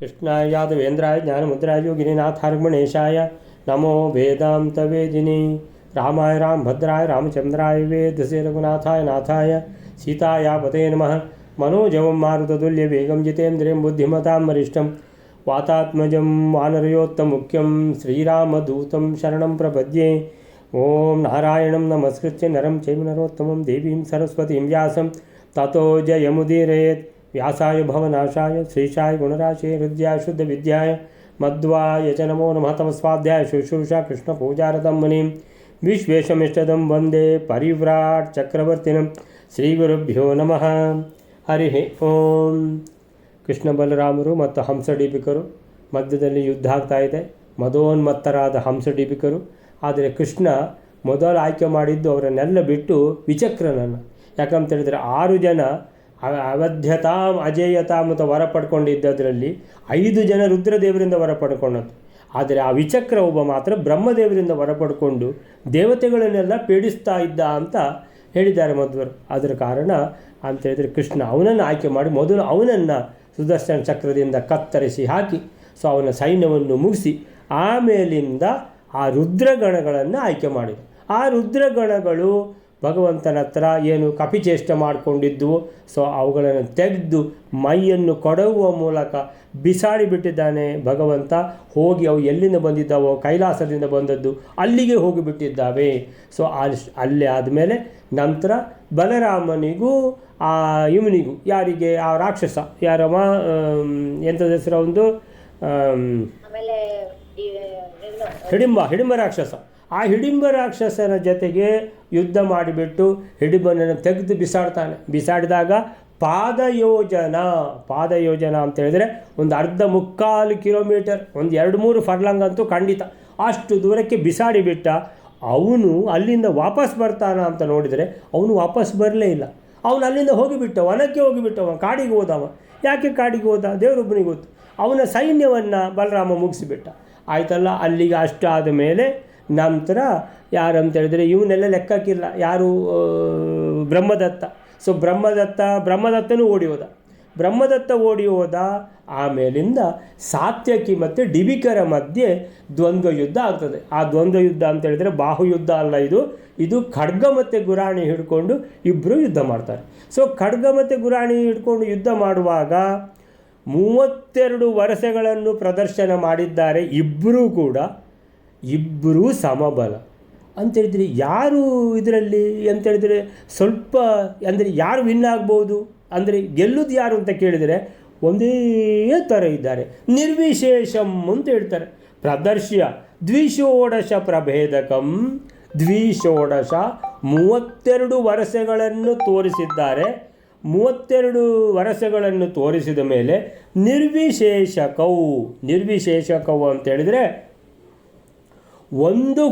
कृष्णाय यादवेन्द्राय ज्ञानमुद्राय योगिनीनाथार्गणेशाय नमो वेदान्तवेदिनी रामाय रामभद्राय रामचन्द्राय वेदसे रघुनाथाय नाथाय सीताया पते नमः। मनोजवं मारुततुल्यवेगं जितेन्द्रियं बुद्धिमतां वरिष्ठं वातात्मजं वानरयोत्तमुख्यं श्रीरामदूतं शरणं प्रपद्ये। ॐ नारायणं नमस्कृत्य नरं चैव नरोत्तमं देवीं सरस्वतीं व्यासं ततो जयमुदीरयेत्। व्यासाय भवनाशाय श्रीशाय गुणराशे हृद्याय शुद्धविद्याय मध्वाय च नमो नमः। तमस्वाध्याय शुश्रूषा कृष्णपूजारतं मुनिं विश्वेशमिष्टदं वन्दे परिव्राट् चक्रवर्तिनं श्रीगुरुभ्यो नमः। हरिः ಓಂ. ಕೃಷ್ಣ ಬಲರಾಮರು ಮತ್ತು ಹಂಸಡೀಪಿಕರು ಮಧ್ಯದಲ್ಲಿ ಯುದ್ಧ ಆಗ್ತಾ ಇದೆ. ಮದೋನ್ಮತ್ತರಾದ ಹಂಸಡೀಪಿಕರು. ಆದರೆ ಕೃಷ್ಣ ಮೊದಲು ಆಯ್ಕೆ ಮಾಡಿದ್ದು ಅವರನ್ನೆಲ್ಲ ಬಿಟ್ಟು ವಿಚಕ್ರನನ್ನು. ಯಾಕಂತ ಹೇಳಿದರೆ 6 ಜನ ಅವಧ್ಯತಾಂ ಅಜೇಯತಾಂ ಅಂತ ವರ ಪಡ್ಕೊಂಡಿದ್ದದರಲ್ಲಿ 5 ಜನ ರುದ್ರದೇವರಿಂದ ವರ ಪಡ್ಕೊಂಡದ್ದು. ಆದರೆ ಆ ವಿಚಕ್ರ ಒಬ್ಬ ಮಾತ್ರ ಬ್ರಹ್ಮದೇವರಿಂದ ವರ ಪಡ್ಕೊಂಡು ದೇವತೆಗಳನ್ನೆಲ್ಲ ಪೀಡಿಸ್ತಾ ಇದ್ದ ಅಂತ ಹೇಳಿದ್ದಾರೆ ಮಧ್ವರು. ಅದರ ಕಾರಣ ಅಂತೇಳಿದರೆ ಕೃಷ್ಣ ಅವನನ್ನು ಆಯ್ಕೆ ಮಾಡಿ ಮೊದಲು ಅವನನ್ನು ಸುದರ್ಶನ ಚಕ್ರದಿಂದ ಕತ್ತರಿಸಿ ಹಾಕಿ ಅವನ ಸೈನ್ಯವನ್ನು ಮುಗಿಸಿ ಆಮೇಲಿಂದ ಆ ರುದ್ರಗಣಗಳನ್ನು ಆಯ್ಕೆ ಮಾಡಿದ. ಆ ರುದ್ರಗಣಗಳು ಭಗವಂತನ ಹತ್ರ ಏನು ಕಪಿಚೇಷ್ಟೆ ಮಾಡಿಕೊಂಡಿದ್ವು, ಅವುಗಳನ್ನು ತೆಗೆದು ಮೈಯನ್ನು ಕೊಡಗುವ ಮೂಲಕ ಬಿಸಾಡಿಬಿಟ್ಟಿದ್ದಾನೆ ಭಗವಂತ. ಹೋಗಿ ಅವು ಎಲ್ಲಿಂದ ಬಂದಿದ್ದಾವೋ ಕೈಲಾಸದಿಂದ ಬಂದದ್ದು ಅಲ್ಲಿಗೆ ಹೋಗಿಬಿಟ್ಟಿದ್ದಾವೆ. ಅಲ್ಲೇ ಆದಮೇಲೆ ನಂತರ ಬಲರಾಮನಿಗೂ ಆ ಇವನಿಗೂ ಯಾರಿಗೆ ಆ ರಾಕ್ಷಸ ಯಾರಮ್ಮ ಎಂಥದ ಹೆಸರು ಒಂದು ಹಿಡಿಂಬ ರಾಕ್ಷಸ. ಆ ಹಿಡಿಂಬ ರಾಕ್ಷಸನ ಜೊತೆಗೆ ಯುದ್ಧ ಮಾಡಿಬಿಟ್ಟು ಹಿಡಿಂಬನನ್ನು ತೆಗೆದು ಬಿಸಾಡಿದಾಗ ಪಾದಯೋಜನ ಅಂತ ಹೇಳಿದರೆ ಒಂದು ಅರ್ಧ ಮುಕ್ಕಾಲು ಕಿಲೋಮೀಟರ್, ಒಂದು 2-3 ಫರ್ಲಾಂಗ್ ಅಂತೂ ಖಂಡಿತ ಅಷ್ಟು ದೂರಕ್ಕೆ ಬಿಸಾಡಿಬಿಟ್ಟ. ಅವನು ಅಲ್ಲಿಂದ ವಾಪಸ್ ಬರ್ತಾನ ಅಂತ ನೋಡಿದರೆ ಅವನು ವಾಪಸ್ ಬರಲೇ ಇಲ್ಲ. ಅವನು ಅಲ್ಲಿಂದ ಹೋಗಿಬಿಟ್ಟ, ವನಕ್ಕೆ ಹೋಗಿಬಿಟ್ಟವ, ಕಾಡಿಗೆ ಹೋದವ. ಯಾಕೆ ಕಾಡಿಗೆ ಹೋದ ದೇವರೊಬ್ಬನಿಗೆ ಗೊತ್ತು. ಅವನ ಸೈನ್ಯವನ್ನು ಬಲರಾಮ ಮುಗಿಸಿಬಿಟ್ಟ. ಆಯ್ತಲ್ಲ, ಅಲ್ಲಿಗೆ ಅಷ್ಟಾದ ಮೇಲೆ ನಂತರ ಯಾರಂತೇಳಿದರೆ ಇವನ್ನೆಲ್ಲ ಲೆಕ್ಕಕ್ಕಿಲ್ಲ, ಯಾರು ಬ್ರಹ್ಮದತ್ತ. ಬ್ರಹ್ಮದತ್ತನೂ ಓಡಿ ಹೋದ. ಆಮೇಲಿಂದ ಸಾತ್ಯಕಿ ಮತ್ತು ಡಿಬಿಕರ ಮಧ್ಯೆ ದ್ವಂದ್ವ ಯುದ್ಧ ಆಗ್ತದೆ. ಆ ದ್ವಂದ್ವ ಯುದ್ಧ ಅಂತೇಳಿದರೆ ಬಾಹುಯುದ್ಧ ಅಲ್ಲ, ಇದು ಖಡ್ಗ ಮತ್ತು ಗುರಾಣಿ ಹಿಡ್ಕೊಂಡು ಇಬ್ಬರು ಯುದ್ಧ ಮಾಡ್ತಾರೆ. ಖಡ್ಗ ಮತ್ತು ಗುರಾಣಿ ಹಿಡ್ಕೊಂಡು ಯುದ್ಧ ಮಾಡುವಾಗ 32 ವರ್ಷಗಳನ್ನು ಪ್ರದರ್ಶನ ಮಾಡಿದ್ದಾರೆ. ಇಬ್ಬರೂ ಸಮಬಲ ಅಂತೇಳಿದರೆ ಯಾರು ಇದರಲ್ಲಿ ಅಂತೇಳಿದರೆ ಸ್ವಲ್ಪ ಅಂದರೆ ಯಾರು ವಿನ್ ಆಗ್ಬೋದು ಅಂದರೆ ಗೆಲ್ಲುವುದು ಯಾರು ಅಂತ ಕೇಳಿದರೆ ಒಂದೇ ಥರ ಇದ್ದಾರೆ. ನಿರ್ವಿಶೇಷಂ ಅಂತ ಹೇಳ್ತಾರೆ. ಪ್ರದರ್ಶ್ಯ ದ್ವಿಷೋಡಶ ಪ್ರಭೇದಕಂ 32 ವರ್ಷಗಳನ್ನು ತೋರಿಸಿದ್ದಾರೆ. 32 ವರ್ಷಗಳನ್ನು ತೋರಿಸಿದ ಮೇಲೆ ನಿರ್ವಿಶೇಷಕವು ಅಂತೇಳಿದರೆ ಒಂದು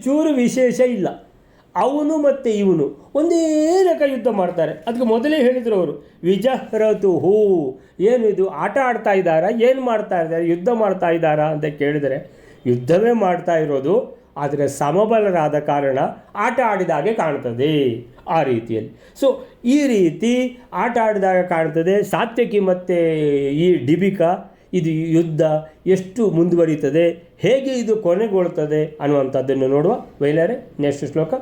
ಚೂರು ವಿಶೇಷ ಇಲ್ಲ. ಅವನು ಮತ್ತು ಇವನು ಒಂದೇ ಲೆಕ್ಕ ಯುದ್ಧ ಮಾಡ್ತಾರೆ. ಅದಕ್ಕೆ ಮೊದಲೇ ಹೇಳಿದರು ಅವರು ವಿಜಹ್ರತು ಏನು ಇದು ಆಟ ಆಡ್ತಾ ಇದ್ದಾರಾ, ಏನು ಮಾಡ್ತಾ ಇದ್ದಾರೆ, ಯುದ್ಧ ಮಾಡ್ತಾ ಇದ್ದಾರಾ ಅಂತ ಕೇಳಿದರೆ ಯುದ್ಧವೇ ಮಾಡ್ತಾ ಇರೋದು. ಆದರೆ ಸಮಬಲರಾದ ಕಾರಣ ಆಟ ಆಡಿದಾಗೆ ಕಾಣ್ತದೆ ಆ ರೀತಿಯಲ್ಲಿ. ಈ ರೀತಿ ಆಟ ಆಡಿದಾಗ ಕಾಣ್ತದೆ. ಸಾತ್ಯಕಿ ಮತ್ತು ಈ ಡಿಬಿಕಾ ಇದು ಯುದ್ಧ ಎಷ್ಟು ಮುಂದುವರಿಯುತ್ತದೆ, ಹೇಗೆ ಇದು ಕೊನೆಗೊಳ್ಳುತ್ತದೆ ಅನ್ನುವಂಥದ್ದನ್ನು ನೋಡುವ. ವೈಲಾರೆ ನೆಕ್ಸ್ಟ್ ಶ್ಲೋಕ.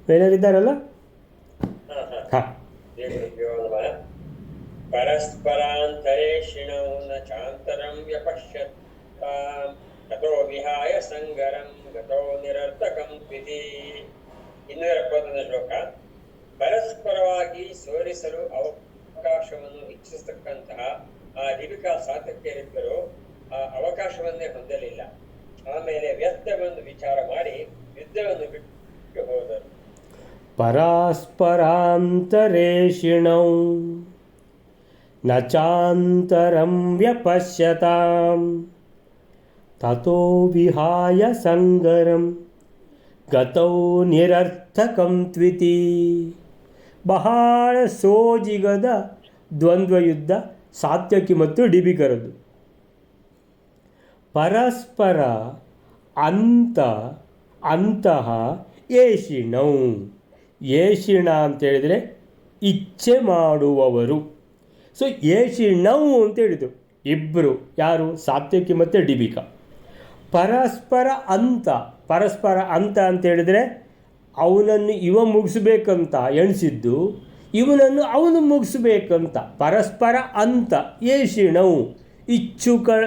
ವೈಲಾರಿದ್ದಾರಲ್ಲ? ಹಾಂ. ಪರಸ್ಪರಾಂತರೇಷಿಣೌ ನ ಚಾಂತರಂ ವ್ಯಪಶ್ಯತ್ ತಥೋ ವಿಹಾಯ ಸಂಗರಂ ಗತೋ ನಿರರ್ಥಕಂ ತ್ವಿತಿ. 271 ಶ್ಲೋಕ. ಪರಸ್ಪರವಾಗಿ ಸೋರಿಸಲು ಅವಕಾಶವನ್ನು ಇಚ್ಛಿಸತಕ್ಕಂತಹ ಆ ಡಿಬಿಕಾ ಸಾತ್ಯಕಿಯರಿಬ್ಬರು ಆ ಅವಕಾಶವನ್ನೇ ಹೊಂದಲಿಲ್ಲ. ಆಮೇಲೆ ವ್ಯರ್ಥವನ್ನು ವಿಚಾರ ಮಾಡಿ ಯುದ್ಧವನ್ನು ಬಿಟ್ಟು ಹೋದರು. ಪರಸ್ಪರಾಂತರೇಷಿಣೌ ನ ಚಾಂತರಂ ವ್ಯಪಶ್ಯತಾಂ ತಥೋ ವಿಹಾಯ ಸಂಗರಂ ಗತೌ ನಿರರ್ಥಕಂ ತ್ವಿತಿ. ಬಹಳ ಸೋಜಿಗದ ದ್ವಂದ್ವ ಯುದ್ಧ ಸಾತ್ಯಕಿ ಮತ್ತು ಡಿಬಿಕರದ್ದು. ಪರಸ್ಪರ ಅಂತಹ ಏಷಿಣ ಅಂತೇಳಿದರೆ ಇಚ್ಛೆ ಮಾಡುವವರು. ಏಷಿಣವು ಅಂತ ಹೇಳಿದರು. ಇಬ್ಬರು, ಯಾರು? ಸಾತ್ಯಕಿ ಮತ್ತು ಡಿಬಿಕಾ. ಪರಸ್ಪರ ಅಂತ ಅಂತ ಹೇಳಿದರೆ ಅವನನ್ನು ಮುಗಿಸ್ಬೇಕಂತ ಎಣಿಸಿದ್ದು, ಇವನನ್ನು ಅವನು ಮುಗಿಸ್ಬೇಕಂತ. ಪರಸ್ಪರ ಅಂತ ಏಷಿಣವು ಇಚ್ಛುಕರಾಗಿದ್ದಾರೆ.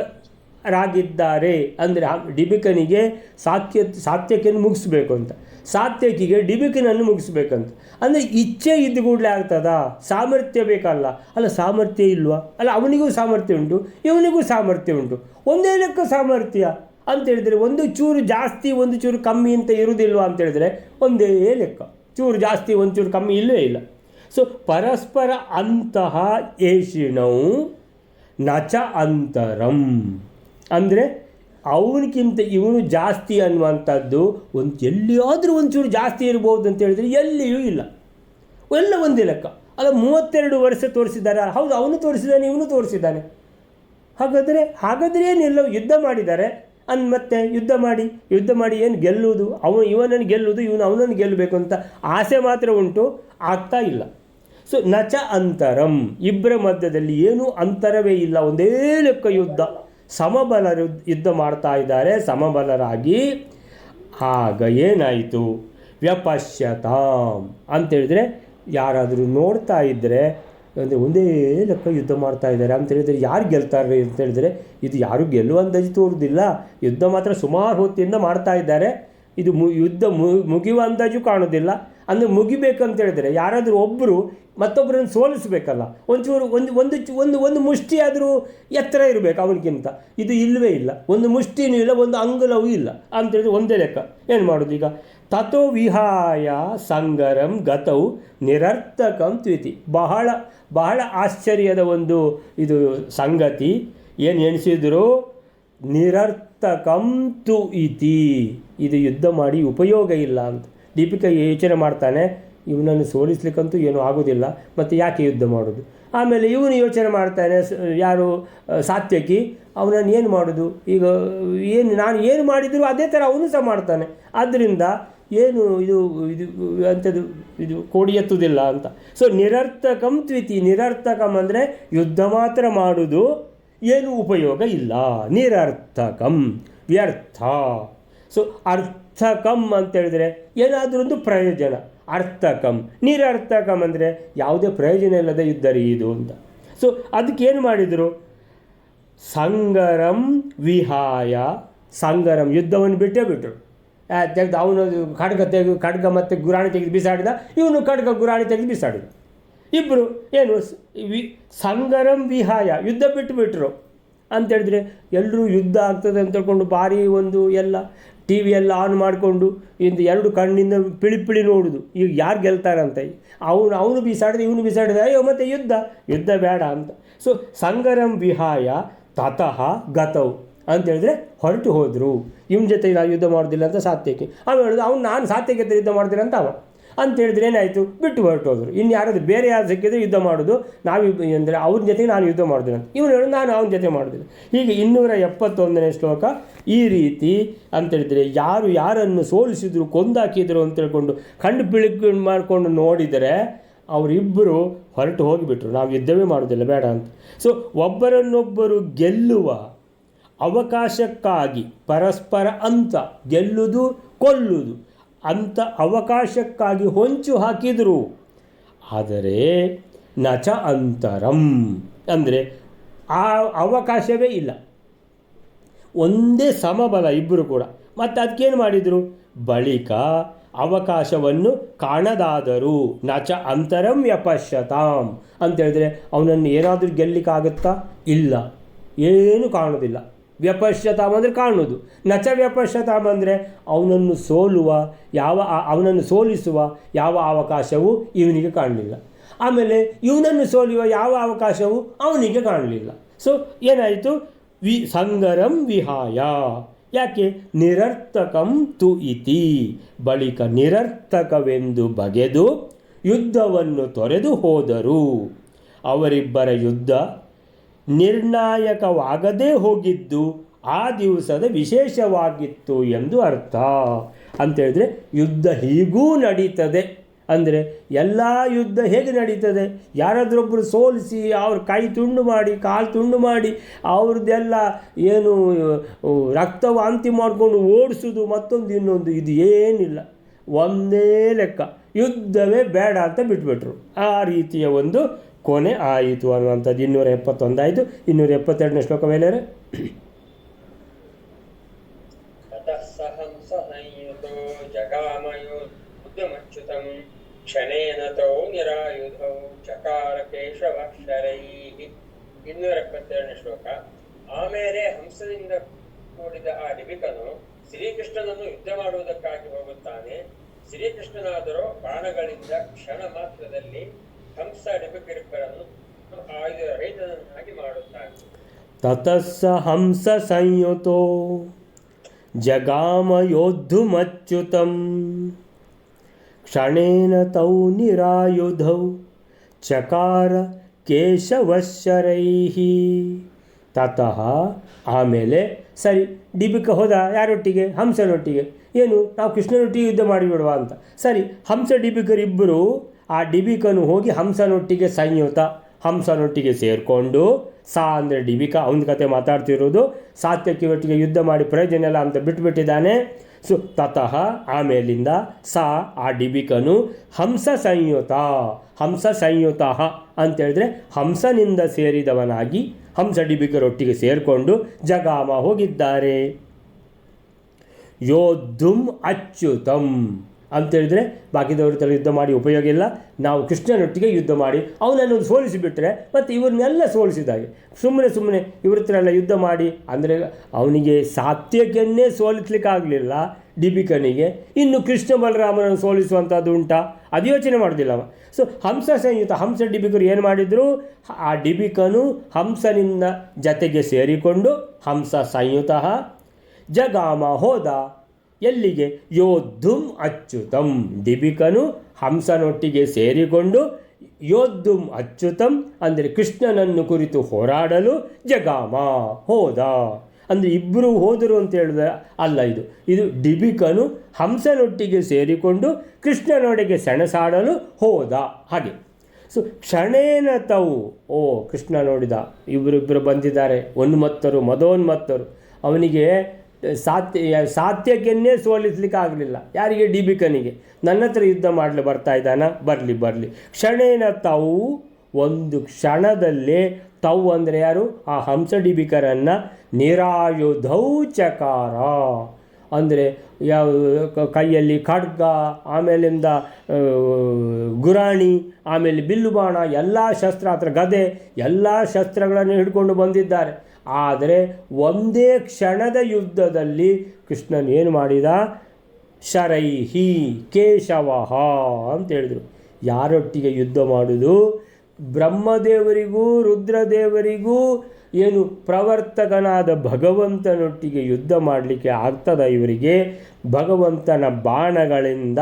ಅಂದರೆ ಡಿಬಿಕನಿಗೆ ಸಾತ್ಯಕಿಯನ್ನು ಮುಗಿಸ್ಬೇಕು ಅಂತ, ಸಾತ್ಯಕಿಗೆ ಡಿಬಿಕನನ್ನು ಮುಗಿಸ್ಬೇಕಂತ. ಅಂದರೆ ಇಚ್ಛೆ ಇದ್ದು ಕೂಡಲೇ ಆಗ್ತದಾ? ಸಾಮರ್ಥ್ಯ ಬೇಕಲ್ಲ. ಅಲ್ಲ, ಸಾಮರ್ಥ್ಯ ಇಲ್ವಾ? ಅಲ್ಲ, ಅವನಿಗೂ ಸಾಮರ್ಥ್ಯ ಉಂಟು, ಇವನಿಗೂ ಸಾಮರ್ಥ್ಯ ಉಂಟು. ಒಂದೇ ಲೆಕ್ಕ ಸಾಮರ್ಥ್ಯ ಅಂತೇಳಿದರೆ ಒಂದು ಚೂರು ಜಾಸ್ತಿ ಒಂದು ಚೂರು ಕಮ್ಮಿ ಅಂತ ಇರುವುದಿಲ್ವಾ ಅಂತೇಳಿದರೆ ಒಂದೇ ಲೆಕ್ಕ. ಚೂರು ಜಾಸ್ತಿ ಒಂದು ಚೂರು ಕಮ್ಮಿ ಇಲ್ಲವೇ ಇಲ್ಲ. ಸೊ ಪರಸ್ಪರ ಅಂತಹ ಏಷಿಣವು ನಚ ಅಂತರಂ ಅಂದರೆ ಅವನಿಗಿಂತ ಇವನು ಜಾಸ್ತಿ ಅನ್ನುವಂಥದ್ದು ಎಲ್ಲಿಯಾದರೂ ಒಂಚೂರು ಜಾಸ್ತಿ ಇರ್ಬೋದು ಅಂತ ಹೇಳಿದರೆ ಎಲ್ಲಿಯೂ ಇಲ್ಲ. ಎಲ್ಲ ಒಂದೇ ಲೆಕ್ಕ. ಅಲ್ಲ, 32 ವರ್ಷ ತೋರಿಸಿದ್ದಾರೆ. ಹೌದು, ಅವನು ತೋರಿಸಿದ್ದಾನೆ, ಇವನು ತೋರಿಸಿದ್ದಾನೆ. ಹಾಗಾದರೆ ಏನಿಲ್ಲ, ಯುದ್ಧ ಮಾಡಿದ್ದಾರೆ ಮತ್ತೆ ಯುದ್ಧ ಮಾಡಿ ಏನು ಗೆಲ್ಲುವುದು? ಇವನನ್ನು ಗೆಲ್ಲುವುದು, ಇವನು ಅವನನ್ನು ಗೆಲ್ಲಬೇಕು ಅಂತ ಆಸೆ ಮಾತ್ರ ಉಂಟು, ಆಗ್ತಾ ಇಲ್ಲ. ಸೊ ನಚ ಅಂತರಂ, ಇಬ್ಬರ ಮಧ್ಯದಲ್ಲಿ ಏನೂ ಅಂತರವೇ ಇಲ್ಲ, ಒಂದೇ ಲೆಕ್ಕ ಯುದ್ಧ. ಸಮಬಲರು ಯುದ್ಧ ಮಾಡ್ತಾ ಇದ್ದಾರೆ, ಸಮಬಲರಾಗಿ. ಆಗ ಏನಾಯಿತು? ವ್ಯಪಶ್ಯತಾಂ ಅಂತೇಳಿದರೆ ಯಾರಾದರೂ ನೋಡ್ತಾ ಇದ್ದರೆ ಅಂದರೆ ಒಂದೇ ಲೆಕ್ಕ ಯುದ್ಧ ಮಾಡ್ತಾ ಇದ್ದಾರೆ ಅಂತೇಳಿದರೆ ಯಾರು ಗೆಲ್ತಾರೆ ಅಂತೇಳಿದರೆ ಇದು ಯಾರು ಗೆಲ್ಲುವ ಅಂದಾಜು ತೋರುವುದಿಲ್ಲ. ಯುದ್ಧ ಮಾತ್ರ ಸುಮಾರು ಹೊತ್ತಿಂದ ಮಾಡ್ತಾ ಇದ್ದಾರೆ. ಇದು ಯುದ್ಧ ಮುಗಿಯುವ ಅಂದಾಜು ಕಾಣೋದಿಲ್ಲ. ಅಂದರೆ ಮುಗಿಬೇಕಂತೇಳಿದರೆ ಯಾರಾದರೂ ಒಬ್ಬರು ಮತ್ತೊಬ್ಬರನ್ನು ಸೋಲಿಸಬೇಕಲ್ಲ. ಒಂಚೂರು ಒಂದು ಮುಷ್ಟಿ ಆದರೂ ಎತ್ತರ ಇರಬೇಕು ಅವನಿಗಿಂತ. ಇದು ಇಲ್ಲವೇ ಇಲ್ಲ, ಒಂದು ಮುಷ್ಟಿನೂ ಇಲ್ಲ, ಒಂದು ಅಂಗುಲವೂ ಇಲ್ಲ ಅಂತೇಳಿದ್ರೆ ಒಂದೇ ಲೆಕ್ಕ. ಏನು ಮಾಡೋದು ಈಗ? ತಥೋ ವಿಹಾಯ ಸಂಗರಂ ಗತೌ ನಿರರ್ಥಕಂ ತ್ವಿತಿ. ಬಹಳ ಆಶ್ಚರ್ಯದ ಒಂದು ಇದು ಸಂಗತಿ. ಏನು ಎಣಿಸಿದ್ರು? ನಿರರ್ಥಕಂ ತು ಇತಿ, ಇದು ಯುದ್ಧ ಮಾಡಿ ಉಪಯೋಗ ಇಲ್ಲ ಅಂತ. ದೀಪಿಕಾ ಯೋಚನೆ ಮಾಡ್ತಾನೆ, ಇವನನ್ನು ಸೋಲಿಸ್ಲಿಕ್ಕಂತೂ ಏನೂ ಆಗೋದಿಲ್ಲ, ಮತ್ತು ಯಾಕೆ ಯುದ್ಧ ಮಾಡೋದು? ಆಮೇಲೆ ಇವನು ಯೋಚನೆ ಮಾಡ್ತಾನೆ, ಯಾರು? ಸಾತ್ಯಕಿ. ಅವನನ್ನು ಏನು ಮಾಡೋದು ಈಗ? ನಾನು ಏನು ಮಾಡಿದರೂ ಅದೇ ಥರ ಅವನು ಸಹ ಮಾಡ್ತಾನೆ. ಆದ್ದರಿಂದ ಏನು ಇದು ಅಂಥದ್ದು ಇದು ಕೋಡಿ ಎತ್ತುವುದಿಲ್ಲ ಅಂತ. ಸೊ ನಿರರ್ಥಕಂ ತ್ವಿತಿ. ನಿರರ್ಥಕಂ ಅಂದರೆ ಯುದ್ಧ ಮಾತ್ರ ಮಾಡೋದು, ಏನು ಉಪಯೋಗ ಇಲ್ಲ. ನಿರರ್ಥಕಂ, ವ್ಯರ್ಥ. ಸೊ ಅರ್ಥಕಂ ಅಂತೇಳಿದರೆ ಏನಾದರೂ ಒಂದು ಪ್ರಯೋಜನ, ಅರ್ಥಕಂ. ನಿರರ್ಥಕಂ ಅಂದರೆ ಯಾವುದೇ ಪ್ರಯೋಜನ ಇಲ್ಲದ ಯುದ್ಧ ರೀ ಇದು ಅಂತ. ಸೊ ಅದಕ್ಕೇನು ಮಾಡಿದರು? ಸಂಗರಂ ವಿಹಾಯ, ಸಂಗರಂ ಯುದ್ಧವನ್ನು ಬಿಟ್ಟರು. ತೆಗೆದು ಅವನು ಖಡ್ಗ ಮತ್ತು ಗುರಾಣಿ ತೆಗೆದು ಬಿಸಾಡಿದ, ಇವನು ಖಡ್ಗ ಗುರಾಣಿ ತೆಗೆದು ಬಿಸಾಡಿದ. ಇಬ್ಬರು ಏನು ಸಂಗರಂ ವಿಹಾಯ, ಯುದ್ಧ ಬಿಟ್ಟರು ಅಂತೇಳಿದ್ರೆ ಎಲ್ಲರೂ ಯುದ್ಧ ಆಗ್ತದೆ ಅಂತ ಹೇಳ್ಕೊಂಡು ಭಾರಿ ಒಂದು ಎಲ್ಲ ಟಿ ವಿ ಎಲ್ಲ ಆನ್ ಮಾಡಿಕೊಂಡು ಇಂದು ಎರಡು ಕಣ್ಣಿಂದ ಪಿಳಿ ನೋಡುದು, ಈಗ ಯಾರು ಗೆಲ್ತಾರಂತ. ಅವನು ಬಿಸಾಡಿದ, ಇವನು ಬಿಸಾಡಿದ, ಅಯ್ಯೋ ಮತ್ತೆ ಯುದ್ಧ ಬೇಡ ಅಂತ. ಸೊ ಸಂಗರಂ ವಿಹಾಯ ತತಃ ಗತೌ ಅಂತೇಳಿದ್ರೆ ಹೊರಟು ಹೋದರು. ಇವನ ಜೊತೆ ನಾವು ಯುದ್ಧ ಮಾಡೋದಿಲ್ಲ ಅಂತ ಸಾತ್ಯಕಿ. ಆಮೇಲೆ ಹೇಳಿದ್ರು ನಾನು ಸಾತ್ಯಕಿ ಹತ್ರ ಯುದ್ಧ ಮಾಡ್ತೀನಿ ಅಂತ ಅಂತೇಳಿದ್ರೆ ಏನಾಯಿತು? ಬಿಟ್ಟು ಹೊರಟು ಹೋದರು. ಇನ್ನು ಯಾರಾದ್ರು ಬೇರೆ ಯಾರು ಸಿಕ್ಕಿದ್ರೆ ಯುದ್ಧ ಮಾಡೋದು, ಅಂದರೆ ಅವ್ರ ಜೊತೆಗೆ ನಾನು ಯುದ್ಧ ಮಾಡೋದಿಲ್ಲ ಅಂತ. ಇವನು ಹೇಳೋದು ನಾನು ಅವನ ಜೊತೆ ಮಾಡೋದಿಲ್ಲ. ಹೀಗೆ 271ನೇ ಶ್ಲೋಕ ಈ ರೀತಿ ಅಂತೇಳಿದರೆ ಯಾರನ್ನು ಸೋಲಿಸಿದ್ರು, ಕೊಂದಾಕಿದ್ರು ಅಂತ ಹೇಳ್ಕೊಂಡು ಕಂಡು ಬಿಳಿಕೊಂಡು ಮಾಡಿಕೊಂಡು ನೋಡಿದರೆ ಅವರಿಬ್ಬರು ಹೊರಟು ಹೋಗಿಬಿಟ್ರು, ನಾವು ಯುದ್ಧವೇ ಮಾಡೋದಿಲ್ಲ ಬೇಡ ಅಂತ. ಸೊ ಒಬ್ಬರನ್ನೊಬ್ಬರು ಗೆಲ್ಲುವ ಅವಕಾಶಕ್ಕಾಗಿ ಪರಸ್ಪರ ಅಂತ ಗೆಲ್ಲುವುದು ಕೊಲ್ಲುವುದು ಅಂತ ಅವಕಾಶಕ್ಕಾಗಿ ಹೊಂಚು ಹಾಕಿದರು. ಆದರೆ ನಚ ಅಂತರಂ ಅಂದರೆ ಆ ಅವಕಾಶವೇ ಇಲ್ಲ. ಒಂದೇ ಸಮಬಲ ಇಬ್ಬರು ಕೂಡ. ಮತ್ತು ಅದಕ್ಕೇನು ಮಾಡಿದರು? ಬಳಿಕ ಅವಕಾಶವನ್ನು ಕಾಣದಾದರೂ ನಚ ಅಂತರಂ ವ್ಯಪಶ್ಯತಾಂ ಅಂತೇಳಿದರೆ ಅವನನ್ನು ಏನಾದರೂ ಗೆಲ್ಲಿಕ್ಕಾಗುತ್ತಾ? ಇಲ್ಲ, ಏನೂ ಕಾಣೋದಿಲ್ಲ. ವ್ಯಪಶ್ಯತಾಂ ಅಂದರೆ ಕಾಣೋದು. ನಚ ವ್ಯಪಶ್ಯತಾಂ ಅಂದರೆ ಅವನನ್ನು ಸೋಲಿಸುವ ಯಾವ ಅವಕಾಶವೂ ಇವನಿಗೆ ಕಾಣಲಿಲ್ಲ. ಆಮೇಲೆ ಇವನನ್ನು ಸೋಲುವ ಯಾವ ಅವಕಾಶವೂ ಅವನಿಗೆ ಕಾಣಲಿಲ್ಲ. ಸೊ ಏನಾಯಿತು? ಸಂಗರಂ ವಿಹಾಯ. ಯಾಕೆ? ನಿರರ್ಥಕಂ ತು ಇತಿ. ಬಳಿಕ ನಿರರ್ಥಕವೆಂದು ಬಗೆದು ಯುದ್ಧವನ್ನು ತೊರೆದು ಹೋದರು. ಅವರಿಬ್ಬರ ಯುದ್ಧ ನಿರ್ಣಾಯಕವಾಗದೇ ಹೋಗಿದ್ದು ಆ ದಿವಸದ ವಿಶೇಷವಾಗಿತ್ತು ಎಂದು ಅರ್ಥ. ಅಂತೇಳಿದ್ರೆ ಯುದ್ಧ ಹೀಗೂ ನಡೀತದೆ ಅಂದರೆ ಎಲ್ಲ ಯುದ್ಧ ಹೇಗೆ ನಡೀತದೆ, ಯಾರಾದ್ರೊಬ್ಬರು ಸೋಲಿಸಿ ಅವ್ರ ಕೈ ತುಂಡು ಮಾಡಿ ಕಾಲು ತುಂಡು ಮಾಡಿ ಅವ್ರದ್ದೆಲ್ಲ ಏನು ರಕ್ತ ವಾಂತಿ ಮಾಡಿಕೊಂಡು ಓಡಿಸೋದು ಮತ್ತೊಂದು ಇನ್ನೊಂದು, ಇದು ಏನಿಲ್ಲ, ಒಂದೇ ಲೆಕ್ಕ, ಯುದ್ಧವೇ ಬೇಡ ಅಂತ ಬಿಟ್ಬಿಟ್ರು. ಆ ರೀತಿಯ ಒಂದು ಕೊನೆ ಆಯಿತು ಅನ್ನುವಂಥದ್ದು 271 ಆಯಿತು. 272ನೇ ಶ್ಲೋಕ ಮೇಲೆ ಕ್ಷಣೇನ ತೌ ನಿರಾಯುಧೌ ಚಕಾರ ಕೇಶವಾಕ್ಷರೈಃ. 272ನೇ ಶ್ಲೋಕ. ಆಮೇಲೆ ಹಂಸದಿಂದ ಕೂಡಿದ ಆ ಡಿಬಿಕನು ಶ್ರೀಕೃಷ್ಣನನ್ನು ಯುದ್ಧ ಮಾಡುವುದಕ್ಕಾಗಿ ಹೋಗುತ್ತಾನೆ. ಶ್ರೀಕೃಷ್ಣನಾದರೂ ಬಾಣಗಳಿಂದ ಕ್ಷಣ ಮಾತ್ರದಲ್ಲಿ ಹಂಸ ಡಿಬಿಕರಿಬ್ಬರನ್ನು ಆಯುಧರಹಿತನನ್ನಾಗಿ ಮಾಡುತ್ತಾನೆ. ತತಸ್ಸ ಹಂಸ ಸಂಯುತೋ ಜಗಾಮ ಯೋದ್ಧುಮಚ್ಯುತಂ ಕ್ಷಣೇನ ತೌ ನಿರಾಯುಧೌ ಚಕಾರ ಕೇಶವಶರೈಃ. ತತಃ ಆಮೇಲೆ ಸರಿ, ಡಿಬಿಕ ಹೋದ ಯಾರೊಟ್ಟಿಗೆ? ಹಂಸನೊಟ್ಟಿಗೆ. ಏನು, ನಾವು ಕೃಷ್ಣನೊಟ್ಟಿಗೆ ಯುದ್ಧ ಮಾಡಿಬಿಡುವ ಅಂತ. ಸರಿ, ಹಂಸ ಡಿಬಿಕರಿಬ್ಬರು ಆ ಡಿಬಿಕನು ಹೋಗಿ ಹಂಸನೊಟ್ಟಿಗೆ ಸಂಯುತ, ಹಂಸನೊಟ್ಟಿಗೆ ಸೇರಿಕೊಂಡು, ಅಂದರೆ ಡಿಬಿಕ ಅವನ ಕತೆ ಮಾತಾಡ್ತಿರೋದು, ಸಾತ್ಯಕಿ ಒಟ್ಟಿಗೆ ಯುದ್ಧ ಮಾಡಿ ಪ್ರಯೋಜನ ಇಲ್ಲ ಅಂತ ಬಿಟ್ಟುಬಿಟ್ಟಿದ್ದಾನೆ. ತತಃ ಆಮೇಲಿಂದ ಆ ಡಿಬಿಕನು ಹಂಸ ಸಂಯುತ ಅಂತೇಳಿದ್ರೆ ಹಂಸನಿಂದ ಸೇರಿದವನಾಗಿ ಹಂಸ ಡಿಬಿಕರೊಟ್ಟಿಗೆ ಸೇರಿಕೊಂಡು ಜಗಾಮ ಹೋಗಿದ್ದಾರೆ. ಯೋದ್ಧುಂ ಅಚ್ಯುತಂ ಅಂತೇಳಿದರೆ ಬಾಕಿದವ್ರ ಥರ ಯುದ್ಧ ಮಾಡಿ ಉಪಯೋಗ ಇಲ್ಲ, ನಾವು ಕೃಷ್ಣನೊಟ್ಟಿಗೆ ಯುದ್ಧ ಮಾಡಿ ಅವನನ್ನು ಸೋಲಿಸಿಬಿಟ್ರೆ ಮತ್ತು ಇವ್ರನ್ನೆಲ್ಲ ಸೋಲಿಸಿದಾಗೆ. ಸುಮ್ಮನೆ ಇವ್ರ ಹತ್ರ ಎಲ್ಲ ಯುದ್ಧ ಮಾಡಿ ಅಂದರೆ ಅವನಿಗೆ ಸಾತ್ಯಕನ್ನೇ ಸೋಲಿಸ್ಲಿಕ್ಕಾಗಲಿಲ್ಲ ಡಿಬಿಕನಿಗೆ, ಇನ್ನು ಕೃಷ್ಣ ಬಲರಾಮನನ್ನು ಸೋಲಿಸುವಂಥದ್ದು ಉಂಟಾ? ಅದು ಯೋಚನೆ ಮಾಡೋದಿಲ್ಲ ಅವ. ಹಂಸ ಸಂಯುತ, ಹಂಸ ಡಿಬಿಕರು ಏನು ಮಾಡಿದರು? ಆ ಡಿಬಿಕನು ಹಂಸನಿಂದ ಜತೆಗೆ ಸೇರಿಕೊಂಡು ಹಂಸ ಸಂಯುತ ಜಗಾಮ ಹೋದ. ಎಲ್ಲಿಗೆ? ಯೋದ್ಧುಂ ಅಚ್ಯುತಂ. ಡಿಬಿಕನು ಹಂಸನೊಟ್ಟಿಗೆ ಸೇರಿಕೊಂಡು ಯೋದ್ಧುಂ ಅಚ್ಯುತಂ ಅಂದರೆ ಕೃಷ್ಣನನ್ನು ಕುರಿತು ಹೋರಾಡಲು ಜಗಾಮ ಹೋದ. ಅಂದರೆ ಇಬ್ಬರು ಹೋದರು ಅಂತ ಹೇಳಿದ್ರೆ ಅಲ್ಲ, ಇದು ಡಿಬಿಕನು ಹಂಸನೊಟ್ಟಿಗೆ ಸೇರಿಕೊಂಡು ಕೃಷ್ಣನೊಡೆಗೆ ಸೆಣಸಾಡಲು ಹೋದ ಹಾಗೆ. ಕ್ಷಣೇನ ತವು, ಕೃಷ್ಣ ನೋಡಿದ ಇಬ್ಬರಿಬ್ಬರು ಬಂದಿದ್ದಾರೆ, ಉನ್ಮತ್ತರು ಮದೋನ್ಮತ್ತರು, ಅವನಿಗೆ ಸಾತ್ಯಕನ್ನೇ ಸೋಲಿಸ್ಲಿಕ್ಕೆ ಆಗಲಿಲ್ಲ. ಯಾರಿಗೆ? ಡಿಬಿಕನಿಗೆ. ನನ್ನ ಹತ್ರ ಯುದ್ಧ ಮಾಡಲು ಬರ್ತಾ ಇದ್ದಾನ, ಬರಲಿ. ಕ್ಷಣೇನ ತವು, ಒಂದು ಕ್ಷಣದಲ್ಲೇ, ತೌ ಅಂದರೆ ಯಾರು? ಆ ಹಂಸ ಡಿಬಿಕರನ್ನು ನಿರಾಯುಧೌ ಚಕಾರ ಅಂದರೆ ಯಾವ ಕೈಯಲ್ಲಿ ಖಡ್ಗ, ಆಮೇಲಿಂದ ಗುರಾಣಿ, ಆಮೇಲೆ ಬಿಲ್ಲು ಬಾಣ, ಎಲ್ಲ ಶಸ್ತ್ರಾಸ್ತ್ರ, ಗದೆ, ಎಲ್ಲ ಶಸ್ತ್ರಗಳನ್ನು ಹಿಡ್ಕೊಂಡು ಬಂದಿದ್ದಾರೆ. ಆದರೆ ಒಂದೇ ಕ್ಷಣದ ಯುದ್ಧದಲ್ಲಿ ಕೃಷ್ಣನ್ ಏನು ಮಾಡಿದ? ಶರೈಹಿ ಕೇಶವಃ ಅಂತ ಹೇಳಿದರು. ಯಾರೊಟ್ಟಿಗೆ ಯುದ್ಧ ಮಾಡುವುದು? ಬ್ರಹ್ಮದೇವರಿಗೂ ರುದ್ರದೇವರಿಗೂ ಏನು ಪ್ರವರ್ತಕನಾದ ಭಗವಂತನೊಟ್ಟಿಗೆ ಯುದ್ಧ ಮಾಡಲಿಕ್ಕೆ ಆಗ್ತದ ಇವರಿಗೆ? ಭಗವಂತನ ಬಾಣಗಳಿಂದ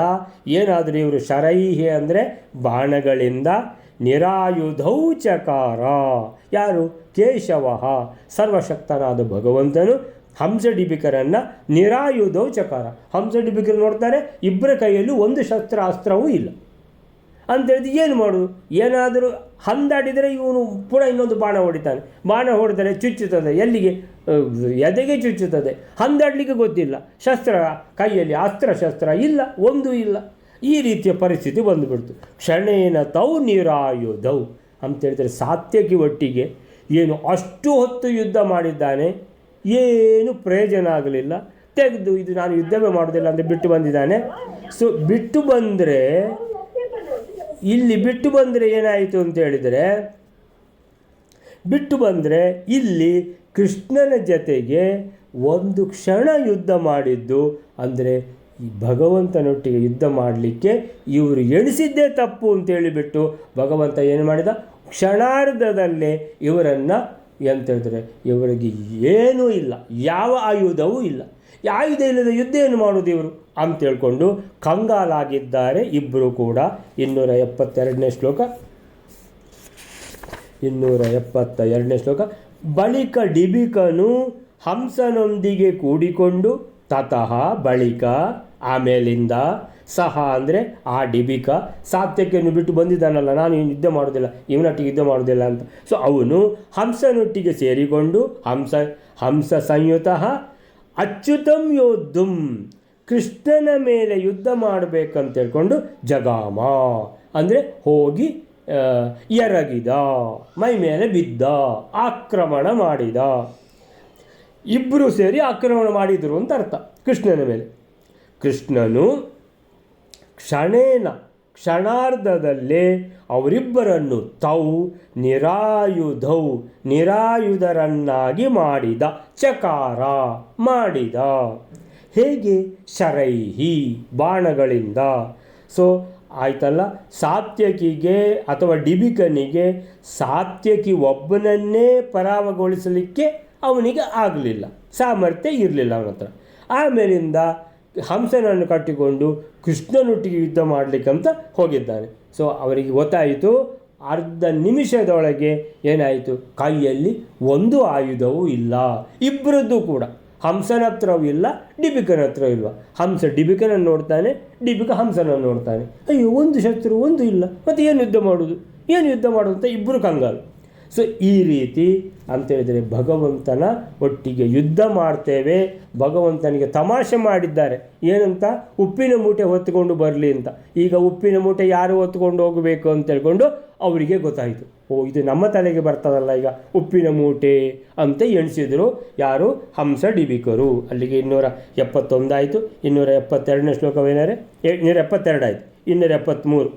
ಏನಾದರೂ ಇವರು ಶರೈಹಿ ಅಂದರೆ ಬಾಣಗಳಿಂದ ನಿರಾಯುಧೌ ಚಕಾರ. ಯಾರು? ಕೇಶವಃ ಸರ್ವಶಕ್ತನಾದ ಭಗವಂತನು ಹಂಸ ಡಿಬಿಕರನ್ನು ನಿರಾಯುಧೌ ಚಕಾರ. ಹಂಸ ಡಿಬಿಕರು ನೋಡ್ತಾರೆ, ಇಬ್ಬರ ಕೈಯಲ್ಲೂ ಒಂದು ಶಸ್ತ್ರಾಸ್ತ್ರವೂ ಇಲ್ಲ ಅಂತೇಳಿದ್ರೆ ಏನು ಮಾಡೋದು? ಏನಾದರೂ ಹಂದಾಡಿದರೆ ಇವನು ಪುನಃ ಇನ್ನೊಂದು ಬಾಣ ಹೊಡಿತಾನೆ, ಬಾಣ ಹೊಡೆದರೆ ಚುಚ್ಚುತ್ತದೆ, ಎಲ್ಲಿಗೆ? ಎದೆಗೆ ಚುಚ್ಚುತ್ತದೆ. ಹಂದಾಡಲಿಕ್ಕೆ ಗೊತ್ತಿಲ್ಲ, ಶಸ್ತ್ರ ಕೈಯಲ್ಲಿ ಅಸ್ತ್ರಶಸ್ತ್ರ ಇಲ್ಲ, ಒಂದೂ ಇಲ್ಲ. ಈ ರೀತಿಯ ಪರಿಸ್ಥಿತಿ ಬಂದುಬಿಡ್ತು. ಕ್ಷಣೇನ ತೌ ನಿರಾಯುಧೌ ಅಂತೇಳಿದರೆ ಸಾತ್ಯಕಿ ಒಟ್ಟಿಗೆ ಏನು ಅಷ್ಟು ಹೊತ್ತು ಯುದ್ಧ ಮಾಡಿದ್ದಾನೆ, ಏನು ಪ್ರಯೋಜನ ಆಗಲಿಲ್ಲ. ತೆಗೆದು ಇದು ನಾನು ಯುದ್ಧವೇ ಮಾಡೋದಿಲ್ಲ ಅಂತ ಬಿಟ್ಟು ಬಂದಿದ್ದಾನೆ. ಬಿಟ್ಟು ಬಂದರೆ ಏನಾಯಿತು ಅಂತ ಹೇಳಿದರೆ, ಇಲ್ಲಿ ಕೃಷ್ಣನ ಜೊತೆಗೆ ಒಂದು ಕ್ಷಣ ಯುದ್ಧ ಮಾಡಿದ್ದು ಅಂದರೆ ಈ ಭಗವಂತನೊಟ್ಟಿಗೆ ಯುದ್ಧ ಮಾಡಲಿಕ್ಕೆ ಇವರು ಎಣಿಸಿದ್ದೇ ತಪ್ಪು ಅಂತೇಳಿಬಿಟ್ಟು ಭಗವಂತ ಏನು ಮಾಡಿದ? ಕ್ಷಣಾರ್ಧದಲ್ಲೇ ಇವರನ್ನು ಎಂತೇಳಿದ್ರೆ ಇವರಿಗೆ ಏನೂ ಇಲ್ಲ, ಯಾವ ಆಯುಧವೂ ಇಲ್ಲ. ಆಯುಧ ಇಲ್ಲದ ಯುದ್ಧ ಏನು ಮಾಡೋದು ಇವರು ಅಂತೇಳ್ಕೊಂಡು ಕಂಗಾಲಾಗಿದ್ದಾರೆ ಇಬ್ಬರು ಕೂಡ. 272ನೇ ಶ್ಲೋಕ. 272ನೇ ಶ್ಲೋಕ. ಬಳಿಕ ಡಿಬಿಕನು ಹಂಸನೊಂದಿಗೆ ಕೂಡಿಕೊಂಡು ತತಃ ಬಳಿಕ ಆಮೇಲಿಂದ ಸಹ ಅಂದರೆ ಆ ಡಿಬಿಕ ಸಾತ್ಯಕಿಯನ್ನು ಬಿಟ್ಟು ಬಂದಿದ್ದಾನಲ್ಲ, ನಾನು ಯುದ್ಧ ಮಾಡೋದಿಲ್ಲ, ಇವನೊಟ್ಟಿಗೆ ಯುದ್ಧ ಮಾಡೋದಿಲ್ಲ ಅಂತ. ಸೊ ಅವನು ಹಂಸನೊಟ್ಟಿಗೆ ಸೇರಿಕೊಂಡು ಹಂಸ ಸಂಯುತ ಅಚ್ಯುತಂ ಯೋದ್ಧುಂ, ಕೃಷ್ಣನ ಮೇಲೆ ಯುದ್ಧ ಮಾಡಬೇಕಂತ ಹೇಳ್ಕೊಂಡು ಜಗಾಮ ಅಂದರೆ ಹೋಗಿ ಎರಗಿದ, ಮೈ ಮೇಲೆ ಬಿದ್ದ, ಆಕ್ರಮಣ ಮಾಡಿದ. ಇಬ್ಬರು ಸೇರಿ ಆಕ್ರಮಣ ಮಾಡಿದರು ಅಂತ ಅರ್ಥ ಕೃಷ್ಣನ ಮೇಲೆ. ಕೃಷ್ಣನು ಕ್ಷಣಾರ್ಧದಲ್ಲೇ ಅವರಿಬ್ಬರನ್ನು ನಿರಾಯುಧರನ್ನಾಗಿ ಮಾಡಿದ, ಚಕಾರ ಮಾಡಿದ. ಹೇಗೆ? ಶರೈಹಿ, ಬಾಣಗಳಿಂದ. ಸೊ ಆಯ್ತಲ್ಲ, ಸಾತ್ಯಕಿಗೆ ಅಥವಾ ಡಿಬಿಕನಿಗೆ ಸಾತ್ಯಕಿ ಒಬ್ಬನನ್ನೇ ಪರಾಭವಗೊಳಿಸಲಿಕ್ಕೆ ಅವನಿಗೆ ಆಗಲಿಲ್ಲ, ಸಾಮರ್ಥ್ಯ ಇರಲಿಲ್ಲ ಅವನ ಹತ್ರ. ಆಮೇಲಿಂದ ಹಂಸನನ್ನು ಕಟ್ಟಿಕೊಂಡು ಕೃಷ್ಣನೊಟ್ಟಿಗೆ ಯುದ್ಧ ಮಾಡಲಿಕ್ಕಂತ ಹೋಗಿದ್ದಾನೆ. ಸೊ ಅವರಿಗೆ ಗೊತ್ತಾಯಿತು, ಅರ್ಧ ನಿಮಿಷದೊಳಗೆ ಏನಾಯಿತು, ಕೈಯಲ್ಲಿ ಒಂದು ಆಯುಧವೂ ಇಲ್ಲ ಇಬ್ಬರದ್ದು ಕೂಡ. ಹಂಸನ ಹತ್ರವೂ ಇಲ್ಲ, ಡಿಬಿಕನ ಹತ್ರ ಇಲ್ವ. ಹಂಸ ಡಿಬಿಕನನ್ನು ನೋಡ್ತಾನೆ, ಡಿಬಿಕ ಹಂಸನನ್ನು ನೋಡ್ತಾನೆ. ಅಯ್ಯೋ, ಒಂದು ಶತ್ರು ಒಂದು ಇಲ್ಲ, ಮತ್ತು ಏನು ಯುದ್ಧ ಮಾಡೋದು ಅಂತ ಇಬ್ಬರು ಕಂಗಾಲು. ಸೊ ಈ ರೀತಿ ಅಂತೇಳಿದರೆ ಭಗವಂತನ ಒಟ್ಟಿಗೆ ಯುದ್ಧ ಮಾಡ್ತೇವೆ. ಭಗವಂತನಿಗೆ ತಮಾಷೆ ಮಾಡಿದ್ದಾರೆ, ಏನಂತ? ಉಪ್ಪಿನ ಮೂಟೆ ಹೊತ್ತುಕೊಂಡು ಬರಲಿ ಅಂತ. ಈಗ ಉಪ್ಪಿನ ಮೂಟೆ ಯಾರು ಹೊತ್ಕೊಂಡು ಹೋಗಬೇಕು ಅಂತ ಹೇಳ್ಕೊಂಡು ಅವರಿಗೆ ಗೊತ್ತಾಯಿತು, ಓ ಇದು ನಮ್ಮ ತಲೆಗೆ ಬರ್ತದಲ್ಲ ಈಗ ಉಪ್ಪಿನ ಮೂಟೆ ಅಂತ ಎಣಿಸಿದರು. ಯಾರು? ಹಂಸ ಡಿಬಿಕರು. ಅಲ್ಲಿಗೆ 271 ಆಯಿತು. 272ನೇ ಶ್ಲೋಕವೇನಾರೆ 272 ಆಯಿತು. 273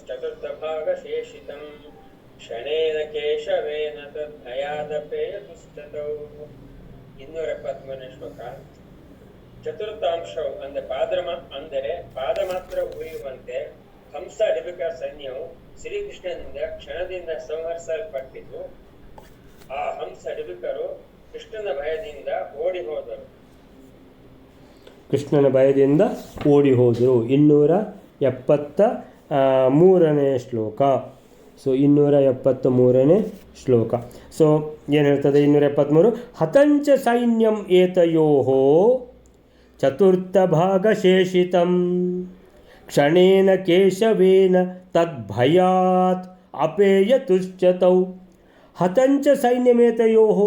ಚತುರ್ಥಭಾಗಶೇಷಿತಂ ಕ್ಷಣೇನ ಕೇಶವೇನ ತದ್ಭಯಾದಪೇಯತುಸ್ತತೌ. 273ನೇ ಶ್ಲೋಕ. ಚತುರ್ಥಾಂಶವು ಅಂದರೆ ಪಾದ ಮಾತ್ರ ಉಳಿಯುವಂತೆ ಹಂಸ ಡಿಬಿಕ ಸೈನ್ಯವು ಶ್ರೀಕೃಷ್ಣನಿಂದ ಕ್ಷಣದಿಂದ ಸಂಹರಿಸಲ್ಪಟ್ಟಿತು. ಆ ಹಂಸ ಡಿಬಿಕರು ಕೃಷ್ಣನ ಭಯದಿಂದ ಓಡಿ ಹೋದರು. 273ನೇ ಶ್ಲೋಕ. ಸೊ 273ನೇ ಶ್ಲೋಕ. ಸೊ ಏನು ಹೇಳ್ತದೆ 273? ಹತಂಚ ಸೈನ್ಯಂ ಏತಯೋಃ ಚತುರ್ಥಭಾಗಶೇಷಿತಂ ಕ್ಷಣೇನ ಕೇಶವೇನ ತದ್ಭಯಾತ್ ಅಪೇಯತುಶ್ಚತೌ. ಹತಂಚ ಸೈನ್ಯಮೇತಯೋಃ.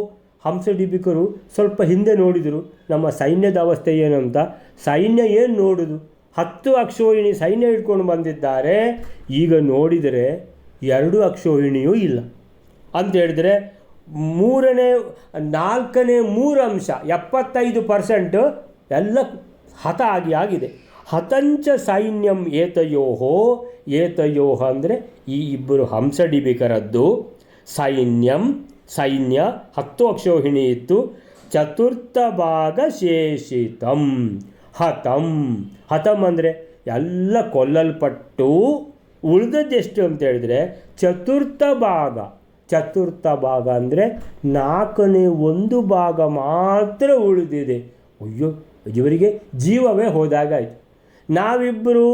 ಹಂಸ ಡಿಬಿಕರು ಸ್ವಲ್ಪ ಹಿಂದೆ ನೋಡಿದರು ನಮ್ಮ ಸೈನ್ಯದ ಅವಸ್ಥೆ ಏನಂತ. ಸೈನ್ಯ ಏನು ನೋಡುದು, 10 ಅಕ್ಷೋಹಿಣಿ ಸೈನ್ಯ ಇಟ್ಕೊಂಡು ಬಂದಿದ್ದಾರೆ. ಈಗ ನೋಡಿದರೆ 2 ಅಕ್ಷೋಹಿಣಿಯೂ ಇಲ್ಲ ಅಂತ ಹೇಳಿದರೆ 4ನೇ 3 ಅಂಶ 75% ಎಲ್ಲ ಹತ ಆಗಿದೆ. ಹತಂಚ ಸೈನ್ಯಂ ಏತಯೋಃ ಅಂದರೆ ಈ ಇಬ್ಬರು ಹಂಸ ಡಿಬಿಕರದ್ದು ಸೈನ್ಯ 10 ಅಕ್ಷೋಹಿಣಿ ಇತ್ತು. ಚತುರ್ಥ ಭಾಗ ಶೇಷಿತಂ ಹತಂ ಅಂದರೆ ಎಲ್ಲ ಕೊಲ್ಲಲ್ಪಟ್ಟು ಉಳಿದದ್ದೆಷ್ಟು ಅಂತ ಹೇಳಿದರೆ ಚತುರ್ಥ ಭಾಗ ಅಂದರೆ 4ನೇ 1 ಭಾಗ ಮಾತ್ರ ಉಳಿದಿದೆ. ಅಯ್ಯೋ, ಇವರಿಗೆ ಜೀವವೇ ಹೋದಾಗಾಯಿತು. ನಾವಿಬ್ಬರು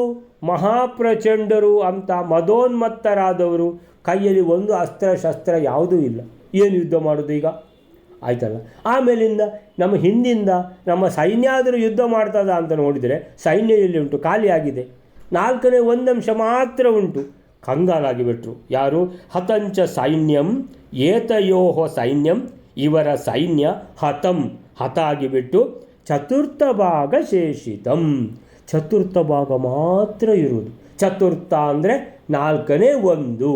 ಮಹಾಪ್ರಚಂಡರು ಅಂತ ಮದೋನ್ಮತ್ತರಾದವರು, ಕೈಯಲ್ಲಿ ಒಂದು ಅಸ್ತ್ರ ಯಾವುದೂ ಇಲ್ಲ, ಏನು ಯುದ್ಧ ಮಾಡೋದು ಈಗ? ಆಯ್ತಲ್ಲ. ಆಮೇಲಿಂದ ನಮ್ಮ ಹಿಂದಿಂದ ನಮ್ಮ ಸೈನ್ಯ ಆದರೂ ಯುದ್ಧ ಮಾಡ್ತದ ಅಂತ ನೋಡಿದರೆ ಸೈನ್ಯ ಎಲ್ಲಿ ಉಂಟು? ಖಾಲಿಯಾಗಿದೆ. 4ನೇ 1 ಅಂಶ ಮಾತ್ರ ಉಂಟು. ಕಂಗಾಲಾಗಿಬಿಟ್ರು. ಯಾರು? ಹತಂಚ ಸೈನ್ಯಂ ಏತಯೋಃ ಸೈನ್ಯಂ, ಇವರ ಸೈನ್ಯ ಹತ ಆಗಿಬಿಟ್ಟು ಚತುರ್ಥ ಭಾಗ ಶೇಷಿತಂ, ಚತುರ್ಥ ಭಾಗ ಮಾತ್ರ ಇರುವುದು. ಚತುರ್ಥ ಅಂದರೆ 4ನೇ 1,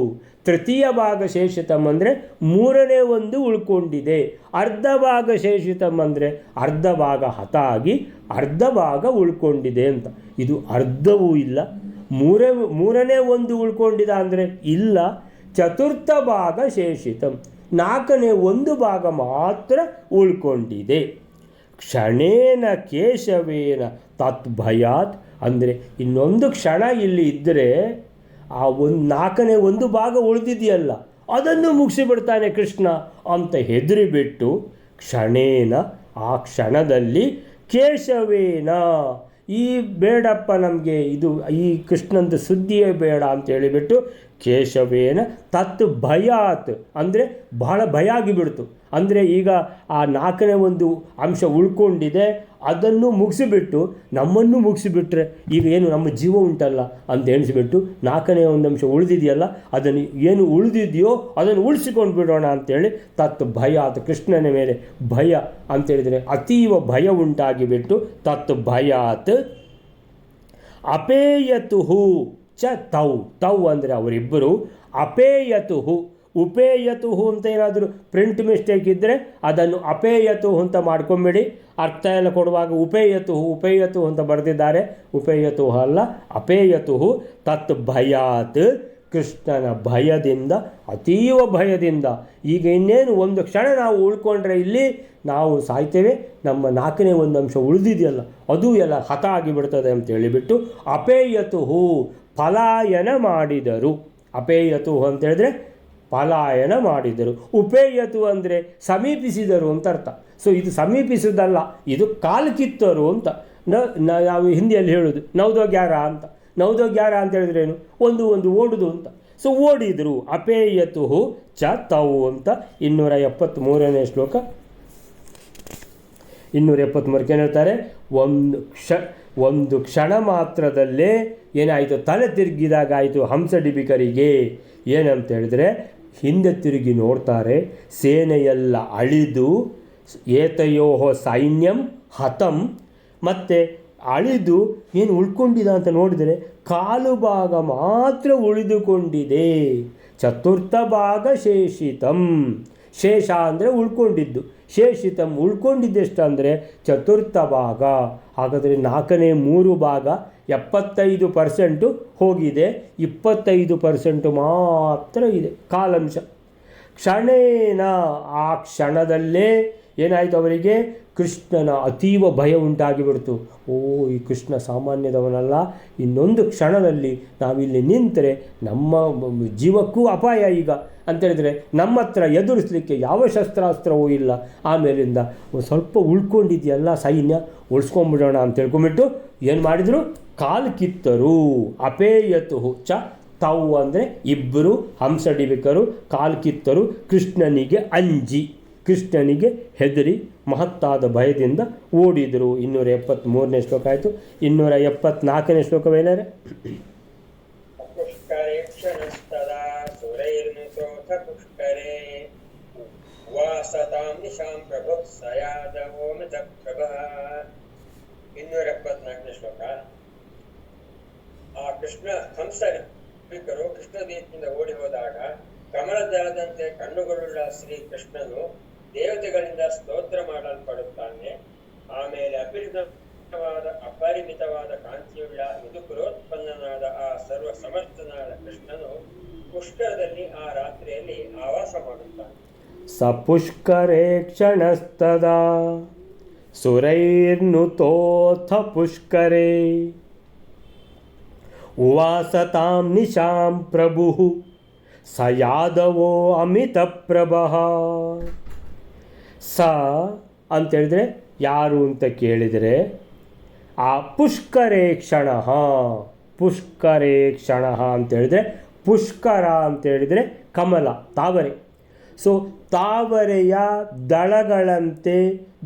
ತೃತೀಯ ಭಾಗ ಶೇಷಿತಂ ಅಂದರೆ 3ನೇ 1 ಉಳ್ಕೊಂಡಿದೆ. ಅರ್ಧ ಭಾಗ ಶೇಷಿತಂ ಅಂದರೆ ಅರ್ಧ ಭಾಗ ಹತ ಆಗಿ ಅರ್ಧ ಭಾಗ ಉಳ್ಕೊಂಡಿದೆ ಅಂತ. ಇದು ಅರ್ಧವೂ ಇಲ್ಲ. 3ನೇ 1 ಉಳ್ಕೊಂಡಿದ ಅಂದರೆ ಇಲ್ಲ. ಚತುರ್ಥ ಭಾಗ ಶೇಷಿತಂ, 4ನೇ 1 ಭಾಗ ಮಾತ್ರ ಉಳ್ಕೊಂಡಿದೆ. ಕ್ಷಣೇನ ಕೇಶವೇನ ತತ್ಭಯಾತ್ ಅಂದರೆ ಇನ್ನೊಂದು ಕ್ಷಣ ಇಲ್ಲಿ ಇದ್ದರೆ ಆ 4ನೇ 1 ಭಾಗ ಉಳಿದಿದೆಯಲ್ಲ ಅದನ್ನು ಮುಗಿಸಿಬಿಡ್ತಾನೆ ಕೃಷ್ಣ ಅಂತ ಹೆದರಿಬಿಟ್ಟು ಕ್ಷಣೇನ ಆ ಕ್ಷಣದಲ್ಲಿ ಕೇಶವೇನ, ಈ ಬೇಡಪ್ಪ ನಮಗೆ ಇದು ಈ ಕೃಷ್ಣಂದು ಸುದ್ದಿಯೇ ಬೇಡ ಅಂತ ಹೇಳಿಬಿಟ್ಟು ಕೇಶವೇನ ತತ್ ಭಯಾತ್ ಅಂದರೆ ಬಹಳ ಭಯ ಆಗಿಬಿಡ್ತು. ಅಂದರೆ ಈಗ ಆ 4ನೇ ಒಂದು ಅಂಶ ಉಳ್ಕೊಂಡಿದೆ, ಅದನ್ನು ಮುಗಿಸಿಬಿಟ್ಟು ನಮ್ಮನ್ನು ಮುಗಿಸಿಬಿಟ್ರೆ ಈಗ ಏನು ನಮ್ಮ ಜೀವ ಉಂಟಲ್ಲ ಅಂತ ಎಣಿಸಿಬಿಟ್ಟು 4ನೇ ಒಂದು ಅಂಶ ಉಳಿದಿದೆಯಲ್ಲ, ಅದನ್ನು ಏನು ಉಳಿದಿದೆಯೋ ಅದನ್ನು ಉಳಿಸಿಕೊಂಡು ಬಿಡೋಣ ಅಂಥೇಳಿ ತತ್ ಭಯಾತ್, ಕೃಷ್ಣನ ಮೇಲೆ ಭಯ ಅಂತೇಳಿದರೆ ಅತೀವ ಭಯ ಉಂಟಾಗಿಬಿಟ್ಟು ತತ್ ಭಯಾತ್ ಅಪೇಯತುಹು ಚ ತೌ. ತೌ ಅಂದರೆ ಅವರಿಬ್ಬರು, ಅಪೇಯತುಹು ಉಪೇಯತುಹು ಅಂತ ಏನಾದರೂ ಪ್ರಿಂಟ್ ಮಿಸ್ಟೇಕ್ ಇದ್ದರೆ ಅದನ್ನು ಅಪೇಯತುಹು ಅಂತ ಮಾಡ್ಕೊಂಬಿಡಿ. ಅರ್ಥ ಎಲ್ಲ ಕೊಡುವಾಗ ಉಪೇಯತುಹು ಅಂತ ಬರೆದಿದ್ದಾರೆ, ಉಪೇಯತುಹು ಅಲ್ಲ, ಅಪೇಯತುಹು ತತ್ ಭಯಾತ್, ಕೃಷ್ಣನ ಭಯದಿಂದ, ಅತೀವ ಭಯದಿಂದ. ಈಗ ಇನ್ನೇನು ಒಂದು ಕ್ಷಣ ನಾವು ಉಳ್ಕೊಂಡ್ರೆ ಇಲ್ಲಿ ನಾವು ಸಾಯ್ತೇವೆ, ನಮ್ಮ 4ನೇ ಒಂದು ಅಂಶ ಉಳಿದಿದೆಯಲ್ಲ ಅದು ಎಲ್ಲ ಹತ ಆಗಿಬಿಡ್ತದೆ ಅಂತ ಹೇಳಿಬಿಟ್ಟು ಅಪೇಯತುಹು ಪಲಾಯನ ಮಾಡಿದರು. ಅಪೇಯತುಹು ಅಂತೇಳಿದ್ರೆ ಪಲಾಯನ ಮಾಡಿದರು. ಉಪೇಯತು ಅಂದರೆ ಸಮೀಪಿಸಿದರು ಅಂತ ಅರ್ಥ. ಸೊ ಇದು ಸಮೀಪಿಸುವುದಲ್ಲ, ಇದು ಕಾಲು ಕಿತ್ತರು ಅಂತ ನಾವು ಹಿಂದಿಯಲ್ಲಿ ಹೇಳೋದು ನವದೋಗ್ಯಾರ ಅಂತ. ನವದೋಗ್ಯಾರ ಅಂತ ಹೇಳಿದ್ರೇನು, ಒಂದು ಓಡುದು ಅಂತ. ಸೊ ಓಡಿದರು. ಅಪೇಯತುಹು ಚ ತೌ ಅಂತ 273ನೇ ಶ್ಲೋಕ. 273 ಏನು ಹೇಳ್ತಾರೆ, ಒಂದು ಕ್ಷಣ ಮಾತ್ರದಲ್ಲೇ ಏನಾಯಿತು, ತಲೆ ತಿರುಗಿದಾಗಾಯಿತು ಹಂಸಡಿಬಿಕರಿಗೆ. ಏನಂತ ಹೇಳಿದ್ರೆ ಹಿಂದೆ ತಿರುಗಿ ನೋಡ್ತಾರೆ, ಸೇನೆಯೆಲ್ಲ ಅಳಿದು, ಏತಯೋ ಸೈನ್ಯಂ ಹತಂ, ಮತ್ತು ಅಳಿದು ಏನು ಉಳ್ಕೊಂಡಿದ ಅಂತ ನೋಡಿದರೆ ಕಾಲು ಭಾಗ ಮಾತ್ರ ಉಳಿದುಕೊಂಡಿದೆ. ಚತುರ್ಥ ಭಾಗ ಶೇಷಿತಂ, ಶೇಷ ಅಂದರೆ ಉಳ್ಕೊಂಡಿದ್ದು, ಶೇಷಿತಂ ಉಳ್ಕೊಂಡಿದ್ದೆಷ್ಟು ಅಂದರೆ ಚತುರ್ಥ ಭಾಗ. ಹಾಗಾದರೆ 4ನೇ 3 ಭಾಗ 75% ಹೋಗಿದೆ, 25% ಮಾತ್ರ ಇದೆ ಕಾಲಾಂಶ. ಕ್ಷಣೇನ, ಆ ಕ್ಷಣದಲ್ಲೇ ಏನಾಯಿತು ಅವರಿಗೆ, ಕೃಷ್ಣನ ಅತೀವ ಭಯ ಉಂಟಾಗಿಬಿಡ್ತು. ಈ ಕೃಷ್ಣ ಸಾಮಾನ್ಯದವನಲ್ಲ, ಇನ್ನೊಂದು ಕ್ಷಣದಲ್ಲಿ ನಾವಿಲ್ಲಿ ನಿಂತರೆ ನಮ್ಮ ಜೀವಕ್ಕೂ ಅಪಾಯ ಈಗ ಅಂತೇಳಿದರೆ ನಮ್ಮ ಹತ್ರ ಎದುರಿಸಲಿಕ್ಕೆ ಯಾವ ಶಸ್ತ್ರಾಸ್ತ್ರವೂ ಇಲ್ಲ. ಆಮೇಲಿಂದ ಸ್ವಲ್ಪ ಉಳ್ಕೊಂಡಿದೆಯಲ್ಲ ಸೈನ್ಯ, ಉಳಿಸ್ಕೊಂಡ್ಬಿಡೋಣ ಅಂತ ತಿಳ್ಕೊಂಬಿಟ್ಟು ಏನು ಮಾಡಿದರು, ಕಾಲು ಕಿತ್ತರು. ಅಪೇಯತುಹು ಚ ತೌ ಅಂದರೆ ಇಬ್ಬರು ಹಂಸಡಿಬಿಕರು ಕಾಲು ಕಿತ್ತರು, ಕೃಷ್ಣನಿಗೆ ಅಂಜಿ, ಕೃಷ್ಣನಿಗೆ ಹೆದರಿ ಮಹತ್ತಾದ ಭಯದಿಂದ ಓಡಿದರು. 273ನೇ ಶ್ಲೋಕ ಆಯಿತು. 274ನೇ ಶ್ಲೋಕವೇನಾರೆ, ವಾಸತಾಂ ನಿಶಾಂ ಪ್ರಭು ಸಯಾದವೋಮಿತ ಪ್ರಭ. 274ನೇ ಶ್ಲೋಕ. ಆ ಕೃಷ್ಣ ಹಂಸರು ಕೃಷ್ಣ ದೇಶದಿಂದ ಓಡಿ ಹೋದಾಗ ಕಮಲದಳದಂತೆ ಕಣ್ಣುಗಳುಳ್ಳ ಶ್ರೀ ಕೃಷ್ಣನು ದೇವತೆಗಳಿಂದ ಸ್ತೋತ್ರ ಮಾಡಲ್ಪಡುತ್ತಾನೆ. ಆಮೇಲೆ ಅಪರಿಮಿತವಾದ ಕಾಂತಿಯುಳ್ಳ ಯದುಕುಲೋತ್ಪನ್ನನಾದ ಆ ಸರ್ವ ಸಮರ್ಥನಾದ ಕೃಷ್ಣನು ಪುಷ್ಕರದಲ್ಲಿ ಆ ರಾತ್ರಿಯಲ್ಲಿ ಆವಾಸ ಮಾಡುತ್ತಾನೆ. ಸ ಪುಷ್ಕರೇ ಕ್ಷಣಸ್ತದಾ ಸುರೈರ್ನುತೋಥ ಪುಷ್ಕರೇ ಉವಾಸತಾಂ ನಿಶಾಂ ಪ್ರಭು ಸ ಯಾದವೋ ಅಮಿತ ಪ್ರಭಃ. ಸ ಅಂತೇಳಿದರೆ ಯಾರು ಅಂತ ಕೇಳಿದರೆ ಆ ಪುಷ್ಕರೇ ಕ್ಷಣ, ಪುಷ್ಕರೇ ಕ್ಷಣ ಅಂತೇಳಿದರೆ ಪುಷ್ಕರ ಅಂತೇಳಿದರೆ ಕಮಲ, ತಾವರೆ. ಸೊ ತಾವರೆಯ ದಳಗಳಂತೆ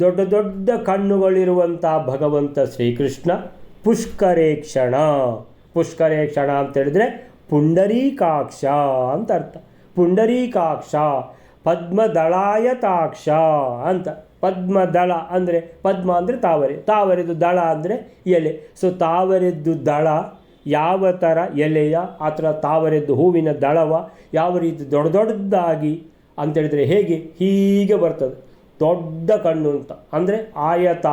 ದೊಡ್ಡ ದೊಡ್ಡ ಕಣ್ಣುಗಳಿರುವಂಥ ಭಗವಂತ ಶ್ರೀಕೃಷ್ಣ ಪುಷ್ಕರೇಕ್ಷಣ. ಪುಷ್ಕರೇಕ್ಷಣ ಅಂತೇಳಿದರೆ ಪುಂಡರೀಕಾಕ್ಷ ಅಂತ ಅರ್ಥ. ಪುಂಡರೀಕಾಕ್ಷ ಪದ್ಮದಳಾಯತಾಕ್ಷ ಅಂತ. ಪದ್ಮದಳ ಅಂದರೆ ಪದ್ಮ ಅಂದರೆ ತಾವರೆ, ತಾವರೆದು ದಳ ಅಂದರೆ ಎಲೆ. ಸೊ ತಾವರೆದ್ದು ದಳ ಯಾವ ಥರ ಎಲೆಯ ಆ ಥರ ತಾವರೆದ್ದು ಹೂವಿನ ದಳವ ಯಾವ ರೀತಿ ದೊಡ್ಡ ದೊಡ್ಡದಾಗಿ ಅಂತೇಳಿದರೆ ಹೇಗೆ ಹೀಗೆ ಬರ್ತದೆ. ದೊಡ್ಡ ಕಣ್ಣು ಅಂತ ಅಂದರೆ ಆಯತ.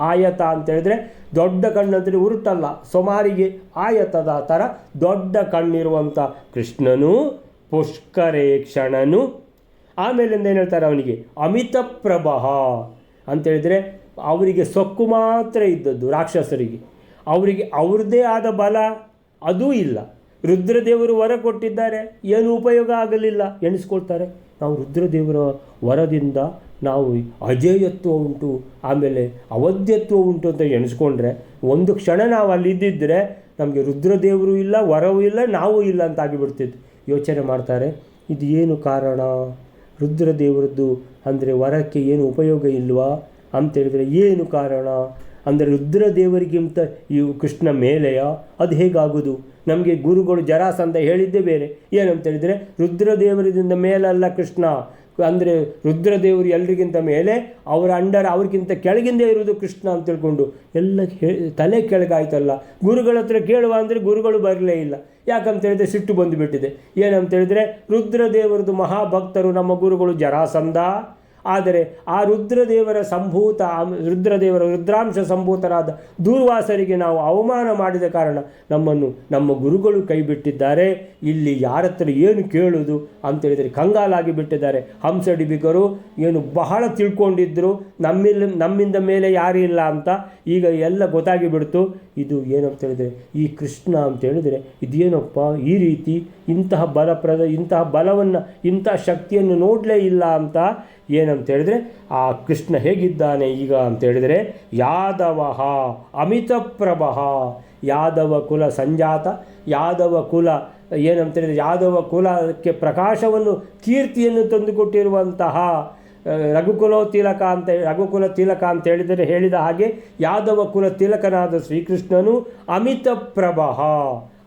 ಆಯತ ಅಂತೇಳಿದರೆ ದೊಡ್ಡ ಕಣ್ಣು ಅಂತೇಳಿ ಉರುಟಲ್ಲ, ಸುಮಾರಿಗೆ ಆಯತದ ಥರ ದೊಡ್ಡ ಕಣ್ಣಿರುವಂಥ ಕೃಷ್ಣನು ಪುಷ್ಕರೇಕ್ಷಣನು. ಆಮೇಲಿಂದ ಏನು ಹೇಳ್ತಾರೆ ಅವನಿಗೆ ಅಮಿತ ಪ್ರಭಃ ಅಂತೇಳಿದರೆ ಅವರಿಗೆ ಸೊಕ್ಕು ಮಾತ್ರ ಇದ್ದದ್ದು. ರಾಕ್ಷಸರಿಗೆ ಅವರಿಗೆ ಅವ್ರದ್ದೇ ಆದ ಬಲ ಅದೂ ಇಲ್ಲ. ರುದ್ರದೇವರು ವರ ಕೊಟ್ಟಿದ್ದಾರೆ, ಏನು ಉಪಯೋಗ ಆಗಲಿಲ್ಲ ಎಣಿಸ್ಕೊಳ್ತಾರೆ. ನಾವು ರುದ್ರದೇವರ ವರದಿಂದ ನಾವು ಅಜೇಯತ್ವ ಉಂಟು, ಆಮೇಲೆ ಅವಧ್ಯತ್ವ ಉಂಟು ಅಂತ ಎಣಿಸ್ಕೊಂಡ್ರೆ ಒಂದು ಕ್ಷಣ ನಾವು ಅಲ್ಲಿದ್ದಿದ್ದರೆ ನಮಗೆ ರುದ್ರದೇವರು ಇಲ್ಲ, ವರವೂ ಇಲ್ಲ, ನಾವು ಇಲ್ಲ ಅಂತ ಆಗಿಬಿಡ್ತಿತ್ತು. ಯೋಚನೆ ಮಾಡ್ತಾರೆ, ಇದು ಏನು ಕಾರಣ? ರುದ್ರದೇವರದ್ದು ಅಂದರೆ ವರಕ್ಕೆ ಏನು ಉಪಯೋಗ ಇಲ್ವಾ ಅಂತೇಳಿದರೆ ಏನು ಕಾರಣ? ಅಂದರೆ ರುದ್ರದೇವರಿಗಿಂತ ಈ ಕೃಷ್ಣ ಮೇಲೆಯ? ಅದು ಹೇಗಾಗೋದು? ನಮಗೆ ಗುರುಗಳು ಜರಾಸಂಧ ಹೇಳಿದ್ದೇ ಬೇರೆ. ಏನಂತೇಳಿದರೆ ರುದ್ರದೇವರಿಂದ ಮೇಲಲ್ಲ ಕೃಷ್ಣ, ಅಂದರೆ ರುದ್ರದೇವರು ಎಲ್ರಿಗಿಂತ ಮೇಲೆ, ಅವರ ಅಂಡರ್ ಅವ್ರಿಗಿಂತ ಕೆಳಗಿಂದೇ ಇರೋದು ಕೃಷ್ಣ ಅಂತ ತಿಳ್ಕೊಂಡು ಎಲ್ಲ ತಲೆ ಕೆಳಗಾಯ್ತಲ್ಲ. ಗುರುಗಳ ಹತ್ರ ಕೇಳುವ ಅಂದರೆ ಗುರುಗಳು ಬರಲೇ ಇಲ್ಲ. ಯಾಕಂತೇಳಿದರೆ ಸಿಟ್ಟು ಬಂದುಬಿಟ್ಟಿದೆ. ಏನಂತೇಳಿದರೆ ರುದ್ರದೇವರದು ಮಹಾಭಕ್ತರು ನಮ್ಮ ಗುರುಗಳು ಜರಾಸಂಧ. ಆದರೆ ಆ ರುದ್ರದೇವರ ಸಂಭೂತ, ರುದ್ರದೇವರ ರುದ್ರಾಂಶ ಸಂಭೂತರಾದ ದೂರ್ವಾಸರಿಗೆ ನಾವು ಅವಮಾನ ಮಾಡಿದ ಕಾರಣ ನಮ್ಮನ್ನು ನಮ್ಮ ಗುರುಗಳು ಕೈ ಬಿಟ್ಟಿದ್ದಾರೆ. ಇಲ್ಲಿ ಯಾರ ಹತ್ರ ಏನು ಕೇಳುವುದು ಅಂತೇಳಿದರೆ ಕಂಗಾಲಾಗಿ ಬಿಟ್ಟಿದ್ದಾರೆ. ಹಂಸಡಿಬಿಕರು ಏನು ಬಹಳ ತಿಳ್ಕೊಂಡಿದ್ದರು, ನಮ್ಮಿಂದ ಮೇಲೆ ಯಾರೂ ಇಲ್ಲ ಅಂತ. ಈಗ ಎಲ್ಲ ಗೊತ್ತಾಗಿ ಬಿಡ್ತು. ಇದು ಏನಂತೇಳಿದರೆ ಈ ಕೃಷ್ಣ ಅಂತೇಳಿದರೆ ಇದೇನಪ್ಪ ಈ ರೀತಿ ಇಂತಹ ಇಂತಹ ಬಲವನ್ನು, ಇಂತಹ ಶಕ್ತಿಯನ್ನು ನೋಡಲೇ ಇಲ್ಲ ಅಂತ. ಏನಂತೇಳಿದರೆ ಆ ಕೃಷ್ಣ ಹೇಗಿದ್ದಾನೆ ಈಗ ಅಂತೇಳಿದರೆ ಯಾದವ ಅಮಿತಪ್ರಭ, ಯಾದವ ಕುಲ ಸಂಜಾತ, ಯಾದವ ಕುಲ ಏನಂತೇಳಿದರೆ ಯಾದವ ಕುಲಕ್ಕೆ ಪ್ರಕಾಶವನ್ನು ಕೀರ್ತಿಯನ್ನು ತಂದುಕೊಟ್ಟಿರುವಂತಹ ರಘುಕುಲ ತಿಲಕ ಅಂತ ಹೇಳಿದ ಹಾಗೆ ಯಾದವ ಕುಲ ತಿಲಕನಾದ ಶ್ರೀಕೃಷ್ಣನು ಅಮಿತಪ್ರಭ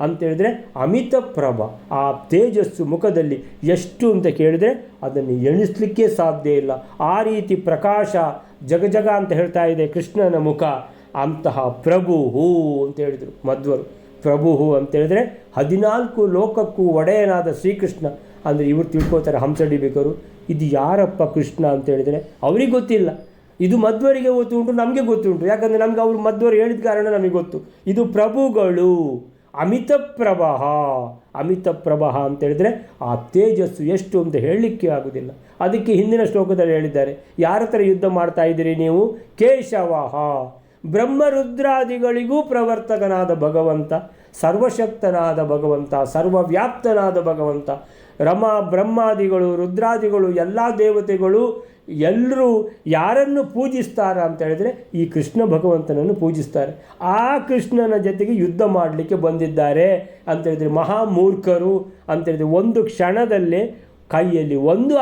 ಅಂತೇಳಿದರೆ ಅಮಿತಪ್ರಭ. ಆ ತೇಜಸ್ಸು ಮುಖದಲ್ಲಿ ಎಷ್ಟು ಅಂತ ಕೇಳಿದರೆ ಅದನ್ನು ಎಣಿಸಲಿಕ್ಕೆ ಸಾಧ್ಯ ಇಲ್ಲ. ಆ ರೀತಿ ಪ್ರಕಾಶ ಜಗ ಅಂತ ಹೇಳ್ತಾ ಇದೆ ಕೃಷ್ಣನ ಮುಖ. ಅಂತಹ ಪ್ರಭು ಅಂತ ಹೇಳಿದರು ಮಧ್ವರು. ಪ್ರಭು ಅಂತೇಳಿದರೆ 14 ಲೋಕಕ್ಕೂ ಒಡೆಯನಾದ ಶ್ರೀಕೃಷ್ಣ. ಅಂದರೆ ಇವರು ತಿಳ್ಕೋತಾರೆ ಹಂಸಡಿಬಿಕರು, ಇದು ಯಾರಪ್ಪ ಕೃಷ್ಣ ಅಂತೇಳಿದರೆ ಅವ್ರಿಗೆ ಗೊತ್ತಿಲ್ಲ. ಇದು ಮಧ್ವರಿಗೆ ಗೊತ್ತುಂಟು, ನಮಗೆ ಗೊತ್ತುಂಟು. ಯಾಕಂದರೆ ನಮ್ಗೆ ಅವರು ಮಧ್ವರು ಹೇಳಿದ ಕಾರಣ ನಮಗೆ ಗೊತ್ತು. ಇದು ಪ್ರಭುಗಳು. ಅಮಿತಪ್ರಭ ಅಂತೇಳಿದರೆ ಆ ತೇಜಸ್ಸು ಎಷ್ಟು ಅಂತ ಹೇಳಲಿಕ್ಕೆ ಆಗೋದಿಲ್ಲ. ಅದಕ್ಕೆ ಹಿಂದಿನ ಶ್ಲೋಕದಲ್ಲಿ ಹೇಳಿದ್ದಾರೆ, ಯಾರ ಹತ್ರ ಯುದ್ಧ ಮಾಡ್ತಾ ಇದ್ದೀರಿ ನೀವು? ಕೇಶವ, ಬ್ರಹ್ಮರುದ್ರಾದಿಗಳಿಗೂ ಪ್ರವರ್ತಕನಾದ ಭಗವಂತ, ಸರ್ವಶಕ್ತನಾದ ಭಗವಂತ, ಸರ್ವವ್ಯಾಪ್ತನಾದ ಭಗವಂತ. ಬ್ರಹ್ಮಾದಿಗಳು, ರುದ್ರಾದಿಗಳು, ಎಲ್ಲ ದೇವತೆಗಳು ಎಲ್ಲರೂ ಯಾರನ್ನು ಪೂಜಿಸ್ತಾರ ಅಂತೇಳಿದರೆ ಈ ಕೃಷ್ಣ ಭಗವಂತನನ್ನು ಪೂಜಿಸ್ತಾರೆ. ಆ ಕೃಷ್ಣನ ಜೊತೆಗೆ ಯುದ್ಧ ಮಾಡಲಿಕ್ಕೆ ಬಂದಿದ್ದಾರೆ ಅಂತೇಳಿದರೆ ಮಹಾಮೂರ್ಖರು ಅಂತೇಳಿದರೆ ಒಂದು ಕ್ಷಣದಲ್ಲೇ ಕೈಯಲ್ಲಿ ಒಂದು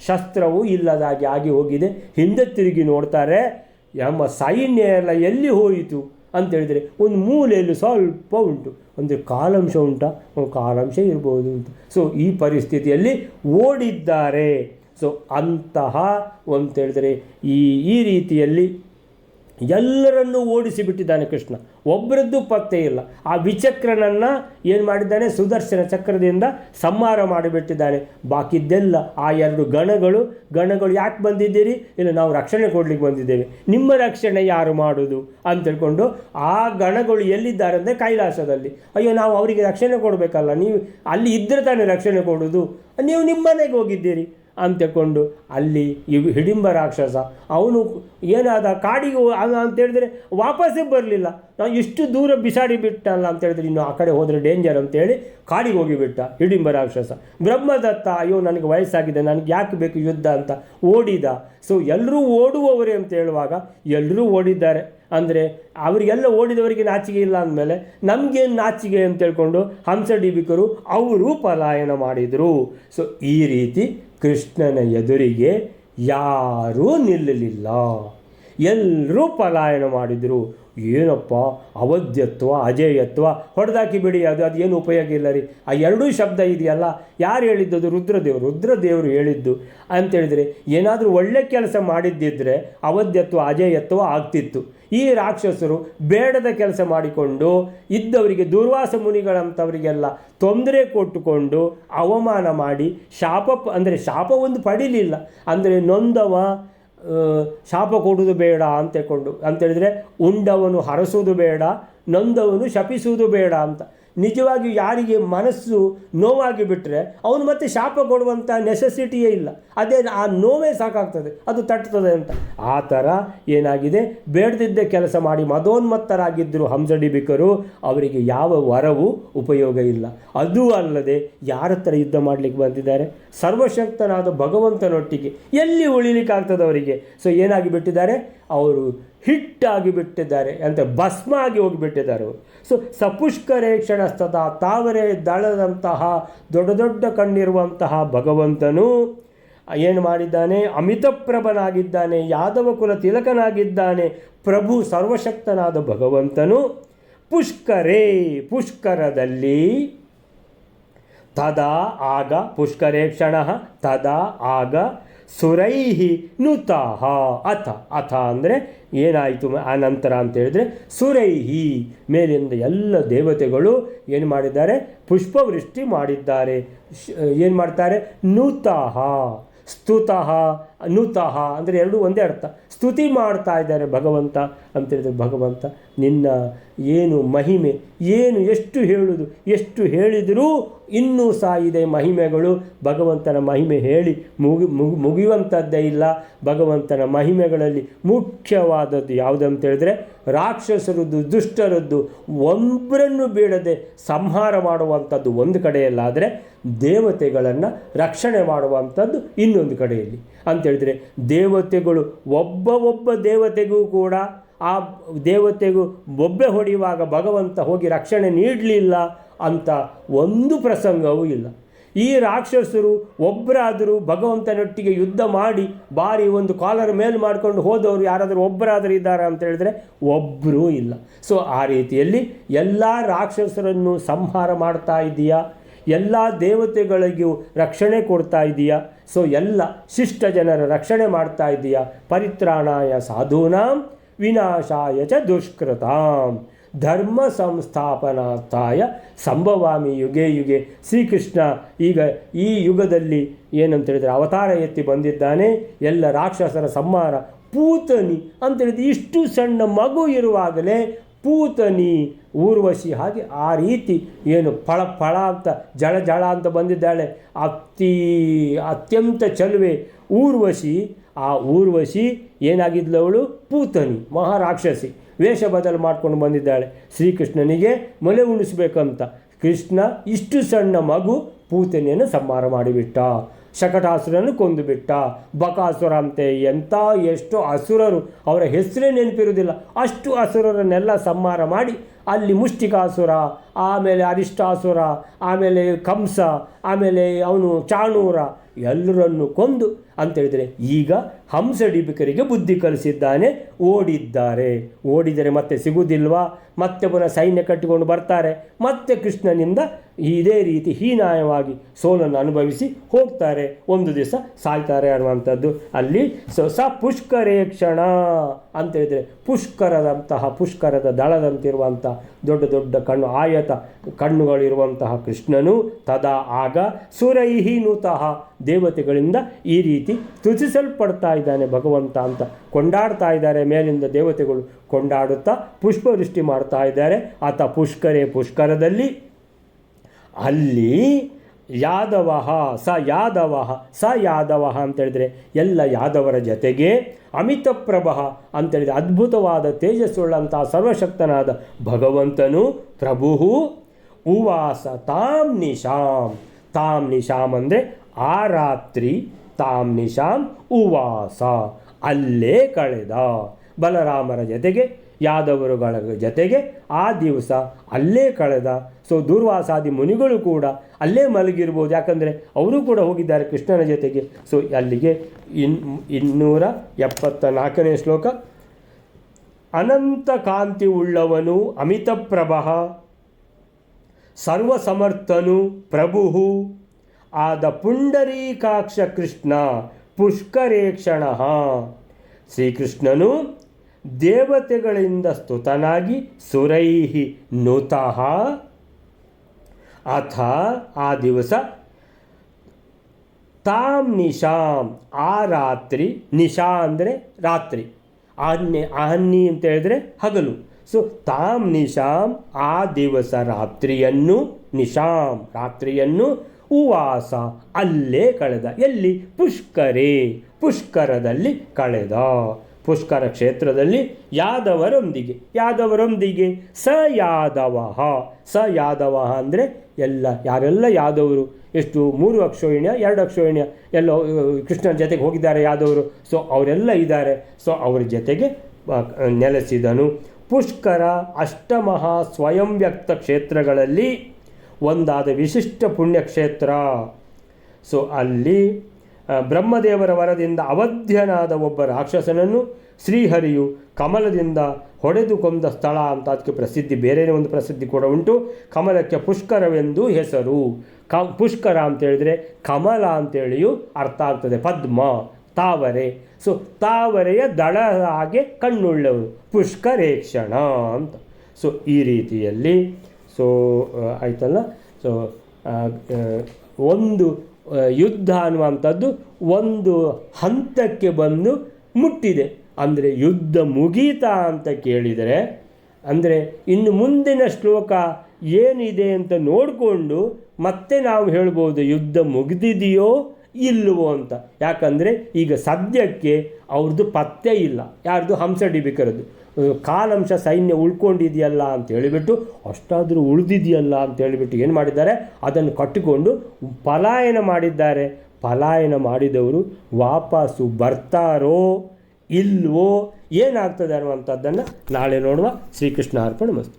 ಶಸ್ತ್ರವೂ ಇಲ್ಲದಾಗಿ ಆಗಿ ಹೋಗಿದೆ. ಹಿಂದೆ ತಿರುಗಿ ನೋಡ್ತಾರೆ, ನಮ್ಮ ಸೈನ್ಯ ಎಲ್ಲ ಎಲ್ಲಿ ಹೋಯಿತು ಅಂತೇಳಿದರೆ ಒಂದು ಮೂಲೆಯಲ್ಲಿ ಸ್ವಲ್ಪ ಉಂಟು, ಒಂದು ಕಾಲಾಂಶ ಉಂಟಾ, ಒಂದು ಕಾಲಾಂಶ ಇರ್ಬೋದು ಅಂತ. ಸೊ ಈ ಪರಿಸ್ಥಿತಿಯಲ್ಲಿ ಓಡಿದ್ದಾರೆ. ಸೊ ಅಂತಹ ಅಂತೇಳಿದರೆ ಈ ರೀತಿಯಲ್ಲಿ ಎಲ್ಲರನ್ನೂ ಓಡಿಸಿಬಿಟ್ಟಿದ್ದಾನೆ ಕೃಷ್ಣ. ಒಬ್ಬರದ್ದು ಪತ್ತೆ ಇಲ್ಲ. ಆ ವಿಚಕ್ರನನ್ನು ಏನು ಮಾಡಿದ್ದಾನೆ? ಸುದರ್ಶನ ಚಕ್ರದಿಂದ ಸಂಹಾರ ಮಾಡಿಬಿಟ್ಟಿದ್ದಾನೆ. ಬಾಕಿದ್ದೆಲ್ಲ ಆ 2 ಗಣಗಳು ಯಾಕೆ ಬಂದಿದ್ದೀರಿ? ಇಲ್ಲ, ನಾವು ರಕ್ಷಣೆ ಕೊಡಲಿಕ್ಕೆ ಬಂದಿದ್ದೇವೆ. ನಿಮ್ಮ ರಕ್ಷಣೆ ಯಾರು ಮಾಡೋದು ಅಂತ ತಿಳ್ಕೊಂಡು ಆ ಗಣಗಳು ಎಲ್ಲಿದ್ದಾರೆ ಅಂದರೆ ಕೈಲಾಸದಲ್ಲಿ. ಅಯ್ಯೋ, ನಾವು ಅವರಿಗೆ ರಕ್ಷಣೆ ಕೊಡಬೇಕಲ್ಲ, ನೀವು ಅಲ್ಲಿ ಇದ್ದರೆ ತಾನೇ ರಕ್ಷಣೆ ಕೊಡೋದು, ನೀವು ನಿಮ್ಮ ಮನೆಗೆ ಹೋಗಿದ್ದೀರಿ ಅಂತಕೊಂಡು ಅಲ್ಲಿ ಹಿಡಿಂಬ ರಾಕ್ಷಸ ಅವನು ಏನಾದ ಕಾಡಿಗೆ ಅಂತೇಳಿದರೆ ವಾಪಸ್ಸೇ ಬರಲಿಲ್ಲ. ನಾವು ಇಷ್ಟು ದೂರ ಬಿಸಾಡಿ ಬಿಟ್ಟಲ್ಲ ಅಂತೇಳಿದ್ರೆ ಇನ್ನು ಆ ಕಡೆ ಹೋದರೆ ಡೇಂಜರ್ ಅಂತೇಳಿ ಕಾಡಿಗೆ ಹೋಗಿಬಿಟ್ಟ ಹಿಡಿಂಬ ರಾಕ್ಷಸ. ಬ್ರಹ್ಮದತ್ತ ಅಯ್ಯೋ ನನಗೆ ವಯಸ್ಸಾಗಿದೆ, ನನಗೆ ಯಾಕೆ ಬೇಕು ಯುದ್ಧ ಅಂತ ಓಡಿದ. ಸೊ ಎಲ್ಲರೂ ಓಡುವವರೇ ಅಂತ ಹೇಳುವಾಗ ಎಲ್ಲರೂ ಓಡಿದ್ದಾರೆ. ಅಂದರೆ ಅವರಿಗೆಲ್ಲ ಓಡಿದವರಿಗೆ ನಾಚಿಕೆ ಇಲ್ಲ ಅಂದಮೇಲೆ ನಮಗೇನು ನಾಚಿಕೆ ಅಂತ ಹೇಳ್ಕೊಂಡು ಹಂಸಡಿಬಿಕರು ಅವರು ಪಲಾಯನ ಮಾಡಿದರು. ಸೊ ಈ ರೀತಿ ಕೃಷ್ಣನ ಎದುರಿಗೆ ಯಾರೂ ನಿಲ್ಲಲಿಲ್ಲ, ಎಲ್ಲರೂ ಪಲಾಯನ ಮಾಡಿದರು. ಏನಪ್ಪ ಅವಧ್ಯತ್ವ ಅಜೇಯತ್ವ ಹೊಡೆದಾಕಿ ಬಿಡಿ, ಅದು ಏನು ಉಪಯೋಗ ಇಲ್ಲ ರೀ. ಆ 2 ಶಬ್ದ ಇದೆಯಲ್ಲ, ಯಾರು ಹೇಳಿದ್ದದು? ರುದ್ರದೇವರು ಹೇಳಿದ್ದು ಅಂತೇಳಿದರೆ ಏನಾದರೂ ಒಳ್ಳೆ ಕೆಲಸ ಮಾಡಿದ್ದಿದ್ರೆ ಅವಧ್ಯತ್ವ ಅಜೇಯತ್ವ ಆಗ್ತಿತ್ತು. ಈ ರಾಕ್ಷಸರು ಬೇಡದ ಕೆಲಸ ಮಾಡಿಕೊಂಡು ಇದ್ದವರಿಗೆ, ದುರ್ವಾಸ ಮುನಿಗಳಂಥವರಿಗೆಲ್ಲ ತೊಂದರೆ ಕೊಟ್ಟುಕೊಂಡು ಅವಮಾನ ಮಾಡಿ ಶಾಪ ಒಂದು ಪಡೀಲಿಲ್ಲ. ಅಂದರೆ ನೊಂದವ ಶಾಪ ಕೊಡುವುದು ಬೇಡ ಅಂತೇಳಿದರೆ ಉಂಡವನು ಹರಸುವುದು ಬೇಡ, ನೊಂದವನು ಶಪಿಸುವುದು ಬೇಡ ಅಂತ. ನಿಜವಾಗಿ ಯಾರಿಗೆ ಮನಸ್ಸು ನೋವಾಗಿ ಬಿಟ್ಟರೆ ಅವನು ಮತ್ತೆ ಶಾಪ ಕೊಡುವಂಥ ನೆಸೆಸಿಟಿಯೇ ಇಲ್ಲ. ಅದೇ ಆ ನೋವೇ ಸಾಕಾಗ್ತದೆ, ಅದು ತಟ್ಟುತ್ತದೆ ಅಂತ. ಆ ಥರ ಏನಾಗಿದೆ, ಬೇಡದಿದ್ದ ಕೆಲಸ ಮಾಡಿ ಮದೋನ್ಮತ್ತರಾಗಿದ್ದರು ಹಂಸಡಿಬಿಕರು. ಅವರಿಗೆ ಯಾವ ವರವೂ ಉಪಯೋಗ ಇಲ್ಲ. ಅದೂ ಅಲ್ಲದೆ ಯಾರ ಹತ್ರ ಯುದ್ಧ ಮಾಡಲಿಕ್ಕೆ ಬಂದಿದ್ದಾರೆ? ಸರ್ವಶಕ್ತನಾದ ಭಗವಂತನೊಟ್ಟಿಗೆ ಎಲ್ಲಿ ಉಳಿಲಿಕ್ಕಾಗ್ತದೆ ಅವರಿಗೆ? ಸೊ ಏನಾಗಿ ಬಿಟ್ಟಿದ್ದಾರೆ ಅವರು? ಹಿಟ್ಟಾಗಿ ಬಿಟ್ಟಿದ್ದಾರೆ ಅಂತ ಭಸ್ಮ ಆಗಿ ಹೋಗಿಬಿಟ್ಟಿದ್ದಾರೆ ಅವರು. ಸೊ ಸಪುಷ್ಕರೇಕ್ಷಣಸ್ತದ ತಾವರೆ ದಳದಂತಹ ದೊಡ್ಡ ದೊಡ್ಡ ಕಣ್ಣಿರುವಂತಹ ಭಗವಂತನು ಏನು ಮಾಡಿದ್ದಾನೆ, ಅಮಿತಪ್ರಭನಾಗಿದ್ದಾನೆ, ಯಾದವ ಕುಲ ತಿಲಕನಾಗಿದ್ದಾನೆ, ಪ್ರಭು ಸರ್ವಶಕ್ತನಾದ ಭಗವಂತನು ಪುಷ್ಕರೇ ಪುಷ್ಕರದಲ್ಲಿ ತದಾ ಆಗ ಪುಷ್ಕರೇಕ್ಷಣ ತದಾ ಆಗ ಸುರೈಹಿ ನುತಃ ಅಥ ಅಂದರೆ ಏನಾಯಿತು ಆನಂತರ ಅಂತ ಹೇಳಿದ್ರೆ ಸುರೈಹಿ ಮೇಲಿಂದ ಎಲ್ಲ ದೇವತೆಗಳು ಏನು ಮಾಡಿದ್ದಾರೆ, ಪುಷ್ಪವೃಷ್ಟಿ ಮಾಡಿದ್ದಾರೆ. ಏನು ಮಾಡ್ತಾರೆ, ನುತಃ ಸ್ತುತಃ ನುತಃ ಅಂದರೆ ಎರಡೂ ಒಂದೇ ಅರ್ಥ. ಸ್ತುತಿ ಮಾಡ್ತಾ ಇದ್ದಾರೆ ಭಗವಂತ ಅಂತೇಳಿದ್ರೆ, ಭಗವಂತ ನಿನ್ನ ಏನು ಮಹಿಮೆ, ಏನು ಎಷ್ಟು ಹೇಳುವುದು, ಎಷ್ಟು ಹೇಳಿದರೂ ಇನ್ನೂ ಸಹ ಇದೆ ಮಹಿಮೆಗಳು. ಭಗವಂತನ ಮಹಿಮೆ ಹೇಳಿ ಮುಗಿಯುವಂಥದ್ದೇ ಇಲ್ಲ. ಭಗವಂತನ ಮಹಿಮೆಗಳಲ್ಲಿ ಮುಖ್ಯವಾದದ್ದು ಯಾವುದಂತ ಹೇಳಿದ್ರೆ, ರಾಕ್ಷಸರದ್ದು ದುಷ್ಟರದ್ದು ಒಬ್ಬರನ್ನು ಬೀಳದೆ ಸಂಹಾರ ಮಾಡುವಂಥದ್ದು ಒಂದು ಕಡೆಯಲ್ಲಾದರೆ, ದೇವತೆಗಳನ್ನು ರಕ್ಷಣೆ ಮಾಡುವಂಥದ್ದು ಇನ್ನೊಂದು ಕಡೆಯಲ್ಲಿ ಅಂತೇಳಿದರೆ, ದೇವತೆಗಳು ಒಬ್ಬ ದೇವತೆಗೂ ಕೂಡ ಆ ದೇವತೆಗೂ ಬೊಬ್ಬೆ ಹೊಡೆಯುವಾಗ ಭಗವಂತ ಹೋಗಿ ರಕ್ಷಣೆ ನೀಡಲಿಲ್ಲ ಅಂತ ಒಂದು ಪ್ರಸಂಗವೂ ಇಲ್ಲ. ಈ ರಾಕ್ಷಸರು ಒಬ್ಬರಾದರೂ ಭಗವಂತನೊಟ್ಟಿಗೆ ಯುದ್ಧ ಮಾಡಿ ಬಾರಿ ಒಂದು ಕಾಲರ್ ಮೇಲೆ ಮಾಡಿಕೊಂಡು ಹೋದವರು ಯಾರಾದರೂ ಒಬ್ಬರಾದರೂ ಇದ್ದಾರೆ ಅಂತ ಹೇಳಿದ್ರೆ ಒಬ್ಬರೂ ಇಲ್ಲ. ಸೊ ಆ ರೀತಿಯಲ್ಲಿ ಎಲ್ಲ ರಾಕ್ಷಸರನ್ನು ಸಂಹಾರ ಮಾಡ್ತಾ ಇದೆಯಾ, ಎಲ್ಲ ದೇವತೆಗಳಿಗೂ ರಕ್ಷಣೆ ಕೊಡ್ತಾ ಇದೆಯಾ. ಸೊ ಎಲ್ಲ ಶಿಷ್ಟ ಜನರ ರಕ್ಷಣೆ ಮಾಡ್ತಾ ಇದೆಯಾ. ಪರಿತ್ರಾಣಾಯ ಸಾಧೂನಾಂ ವಿನಾಶಾಯ ಚ ದುಷ್ಕೃತಾಂ ಧರ್ಮ ಸಂಸ್ಥಾಪನಾರ್ಥಾಯ ಸಂಭವಾಮಿ ಯುಗೆ ಯುಗೆ. ಶ್ರೀಕೃಷ್ಣ ಈಗ ಈ ಯುಗದಲ್ಲಿ ಏನಂತ ಹೇಳಿದರೆ ಅವತಾರ ಎತ್ತಿ ಬಂದಿದ್ದಾನೆ. ಎಲ್ಲ ರಾಕ್ಷಸರ ಸಂಹಾರ. ಪೂತನಿ ಅಂತೇಳಿದ್ರೆ ಇಷ್ಟು ಸಣ್ಣ ಮಗು ಇರುವಾಗಲೇ ಪೂತನಿ ಊರ್ವಶಿ ಹಾಗೆ ಆ ರೀತಿ ಏನು ಫಳ ಫಳ ಅಂತ ಜಳ ಜಳ ಅಂತ ಬಂದಿದ್ದಾಳೆ. ಅತ್ಯಂತ ಚಲುವೆ ಊರ್ವಶಿ. ಆ ಊರ್ವಶಿ ಏನಾಗಿದ್ಲು, ಅವಳು ಪೂತನಿ ಮಹಾರಾಕ್ಷಸಿ. ವೇಷ ಬದಲು ಮಾಡ್ಕೊಂಡು ಬಂದಿದ್ದಾಳೆ ಶ್ರೀಕೃಷ್ಣನಿಗೆ ಮೊಲೆ ಉಣಿಸ್ಬೇಕಂತ. ಕೃಷ್ಣ ಇಷ್ಟು ಸಣ್ಣ ಮಗು ಪೂತನಿಯನ್ನು ಸಂಹಾರ ಮಾಡಿಬಿಟ್ಟ. ಶಕಟಾಸುರನ್ನು ಕೊಂದುಬಿಟ್ಟ. ಬಕಾಸುರ ಅಂತೆ ಎಂಥ ಎಷ್ಟೋ ಅಸುರರು, ಅವರ ಹೆಸರೇ ನೆನಪಿರುವುದಿಲ್ಲ, ಅಷ್ಟು ಅಸುರರನ್ನೆಲ್ಲ ಸಂಹಾರ ಮಾಡಿ ಅಲ್ಲಿ ಮುಷ್ಟಿಕಾಸುರ, ಆಮೇಲೆ ಅರಿಷ್ಟಾಸುರ, ಆಮೇಲೆ ಕಂಸ, ಆಮೇಲೆ ಅವನು ಚಾಣೂರ ಎಲ್ಲರನ್ನು ಕೊಂದು ಅಂತೇಳಿದರೆ ಈಗ ಹಂಸಡಿಬಿಕರಿಗೆ ಬುದ್ಧಿ ಕಲಿಸಿದ್ದಾನೆ. ಓಡಿದರೆ ಮತ್ತೆ ಸಿಗುವುದಿಲ್ವಾ, ಮತ್ತೆ ಪುನಃ ಸೈನ್ಯ ಕಟ್ಟಿಕೊಂಡು ಬರ್ತಾರೆ, ಮತ್ತೆ ಕೃಷ್ಣನಿಂದ ಇದೇ ರೀತಿ ಹೀನಾಯವಾಗಿ ಸೋಲನ್ನು ಅನುಭವಿಸಿ ಹೋಗ್ತಾರೆ. ಒಂದು ದಿವಸ ಸಾಯ್ತಾರೆ ಅನ್ನುವಂಥದ್ದು ಅಲ್ಲಿ. ಸ ಪುಷ್ಕರೇಕ್ಷಣ ಅಂತೇಳಿದರೆ ಪುಷ್ಕರದಂತಹ ಪುಷ್ಕರದ ದಳದಂತಿರುವಂಥ ದೊಡ್ಡ ದೊಡ್ಡ ಕಣ್ಣು, ಆಯತ ಕಣ್ಣುಗಳಿರುವಂತಹ ಕೃಷ್ಣನು ತದಾ ಆಗ ಸುರೈಹಿ ನುತಃ ದೇವತೆಗಳಿಂದ ಈ ರೀತಿ ಸ್ತುತಿಸಲ್ಪಡ್ತಾ ಇದ್ದಾನೆ ಭಗವಂತ ಅಂತ ಕೊಂಡಾಡ್ತಾ ಇದ್ದಾರೆ. ಮೇಲಿಂದ ದೇವತೆಗಳು ಕೊಂಡಾಡುತ್ತಾ ಪುಷ್ಪವೃಷ್ಟಿ ಮಾಡ್ತಾ ಇದ್ದಾರೆ. ಆತ ಪುಷ್ಕರದಲ್ಲಿ ಅಲ್ಲಿ ಯಾದವ ಸ ಯಾದವ ಅಂತೇಳಿದರೆ ಎಲ್ಲ ಯಾದವರ ಜೊತೆಗೆ ಅಮಿತಪ್ರಭ ಅಂತೇಳಿದರೆ ಅದ್ಭುತವಾದ ತೇಜಸ್ಸುಳ್ಳಂಥ ಸರ್ವಶಕ್ತನಾದ ಭಗವಂತನು ಪ್ರಭು ಉವಾಸ ತಾಂ ನಿಶಾಂ ಅಂದರೆ ಆ ರಾತ್ರಿ, ತಾಂ ನಿಶಾಂ ಉವಾಸ ಅಲ್ಲೇ ಕಳೆದ. ಬಲರಾಮರ ಜೊತೆಗೆ ಯಾದವರುಗಳ ಜೊತೆಗೆ ಆ ದಿವಸ ಅಲ್ಲೇ ಕಳೆದ. ಸೊ ದೂರ್ವಾಸಾದಿ ಮುನಿಗಳು ಕೂಡ ಅಲ್ಲೇ ಮಲಗಿರ್ಬೋದು, ಯಾಕಂದರೆ ಅವರು ಕೂಡ ಹೋಗಿದ್ದಾರೆ ಕೃಷ್ಣನ ಜೊತೆಗೆ. ಸೊ ಅಲ್ಲಿಗೆ 274ನೇ ಶ್ಲೋಕ. ಅನಂತ ಕಾಂತಿ ಉಳ್ಳವನು ಅಮಿತಪ್ರಭ ಸರ್ವಸಮರ್ಥನು ಪ್ರಭು ಆದ ಪುಂಡರೀಕಾಕ್ಷ ಕೃಷ್ಣ ಪುಷ್ಕರೇಕ್ಷಣ. ಶ್ರೀಕೃಷ್ಣನು ದೇವತೆಗಳಿಂದ ಸ್ತುತನಾಗಿ ಸುರೈಹಿ ನುತಃ ಅಥ ಆ ದಿವಸ ತಾಂ ನಿಶಾಂ ಆ ರಾತ್ರಿ, ನಿಶಾ ಅಂದರೆ ರಾತ್ರಿ, ಆಹ್ನಿ ಅಂತ ಹೇಳಿದ್ರೆ ಹಗಲು. ಸೊ ತಾಂ ನಿಶಾಂ ಆ ದಿವಸ ರಾತ್ರಿಯನ್ನು, ನಿಶಾಂ ರಾತ್ರಿಯನ್ನು, ಉವಾಸ ಅಲ್ಲೇ ಕಳೆದ. ಎಲ್ಲಿ? ಪುಷ್ಕರದಲ್ಲಿ ಕಳೆದ. ಪುಷ್ಕರ ಕ್ಷೇತ್ರದಲ್ಲಿ ಯಾದವರೊಂದಿಗೆ ಸ ಯಾದವ ಅಂದರೆ ಯಾರೆಲ್ಲ ಯಾದವರು, ಎಷ್ಟು 3 ಅಕ್ಷೋಹಿಣ್ಯ 2 ಅಕ್ಷೋಹಿಣ್ಯ ಎಲ್ಲ ಕೃಷ್ಣನ ಜೊತೆಗೆ ಹೋಗಿದ್ದಾರೆ ಯಾದವರು. ಸೊ ಅವರೆಲ್ಲ ಇದ್ದಾರೆ. ಸೊ ಅವರ ಜೊತೆಗೆ ನೆಲೆಸಿದನು. ಪುಷ್ಕರ ಅಷ್ಟಮಹಾ ಸ್ವಯಂ ವ್ಯಕ್ತ ಕ್ಷೇತ್ರಗಳಲ್ಲಿ ಒಂದಾದ ವಿಶಿಷ್ಟ ಪುಣ್ಯಕ್ಷೇತ್ರ. ಸೊ ಅಲ್ಲಿ ಬ್ರಹ್ಮದೇವರ ವರದಿಂದ ಅವಧ್ಯನಾದ ಒಬ್ಬ ರಾಕ್ಷಸನನ್ನು ಶ್ರೀಹರಿಯು ಕಮಲದಿಂದ ಹೊಡೆದು ಕೊಂದ ಸ್ಥಳ ಅಂತ ಅದಕ್ಕೆ ಪ್ರಸಿದ್ಧಿ, ಬೇರೆಯೇ ಒಂದು ಪ್ರಸಿದ್ಧಿ ಕೂಡ ಉಂಟು. ಕಮಲಕ್ಕೆ ಪುಷ್ಕರವೆಂದು ಹೆಸರು. ಪುಷ್ಕರ ಅಂತೇಳಿದರೆ ಕಮಲ ಅಂತೇಳಿಯೂ ಅರ್ಥ ಆಗ್ತದೆ. ಪದ್ಮ, ತಾವರೆ. ಸೊ ತಾವರೆಯ ದಳ ಹಾಗೆ ಕಣ್ಣುಳ್ಳವರು, ಪುಷ್ಕರೇಕ್ಷಣ ಅಂತ. ಸೊ ಈ ರೀತಿಯಲ್ಲಿ ಸೊ ಆಯ್ತಲ್ಲ. ಸೊ ಒಂದು ಯುದ್ಧ ಅನ್ನುವಂಥದ್ದು ಒಂದು ಹಂತಕ್ಕೆ ಬಂದು ಮುಟ್ಟಿದೆ. ಅಂದರೆ ಯುದ್ಧ ಮುಗೀತಾ ಅಂತ ಕೇಳಿದರೆ, ಅಂದರೆ ಇನ್ನು ಮುಂದಿನ ಶ್ಲೋಕ ಏನಿದೆ ಅಂತ ನೋಡಿಕೊಂಡು ಮತ್ತೆ ನಾವು ಹೇಳ್ಬೋದು ಯುದ್ಧ ಮುಗಿದಿದೆಯೋ ಇಲ್ಲವೋ ಅಂತ. ಯಾಕಂದರೆ ಈಗ ಸದ್ಯಕ್ಕೆ ಅವ್ರದ್ದು ಪತ್ತೆ ಇಲ್ಲ, ಯಾರ್ದು ಹಂಸಡಿಬಿಕರದ್ದು. ಕಾಲಂಶ ಸೈನ್ಯ ಉಳ್ಕೊಂಡಿದೆಯಲ್ಲ ಅಂತ ಹೇಳಿಬಿಟ್ಟು, ಅಷ್ಟಾದರೂ ಉಳಿದಿದೆಯಲ್ಲ ಅಂತ ಹೇಳಿಬಿಟ್ಟು ಏನು ಮಾಡಿದ್ದಾರೆ, ಅದನ್ನು ಕಟ್ಟಿಕೊಂಡು ಪಲಾಯನ ಮಾಡಿದ್ದಾರೆ. ಪಲಾಯನ ಮಾಡಿದವರು ವಾಪಸ್ಸು ಬರ್ತಾರೋ ಇಲ್ವೋ, ಏನಾಗ್ತದೆ ಅನ್ನುವಂಥದ್ದನ್ನು ನಾಳೆ ನೋಡುವ. ಶ್ರೀಕೃಷ್ಣ ಅರ್ಪಣಮಸ್ತು.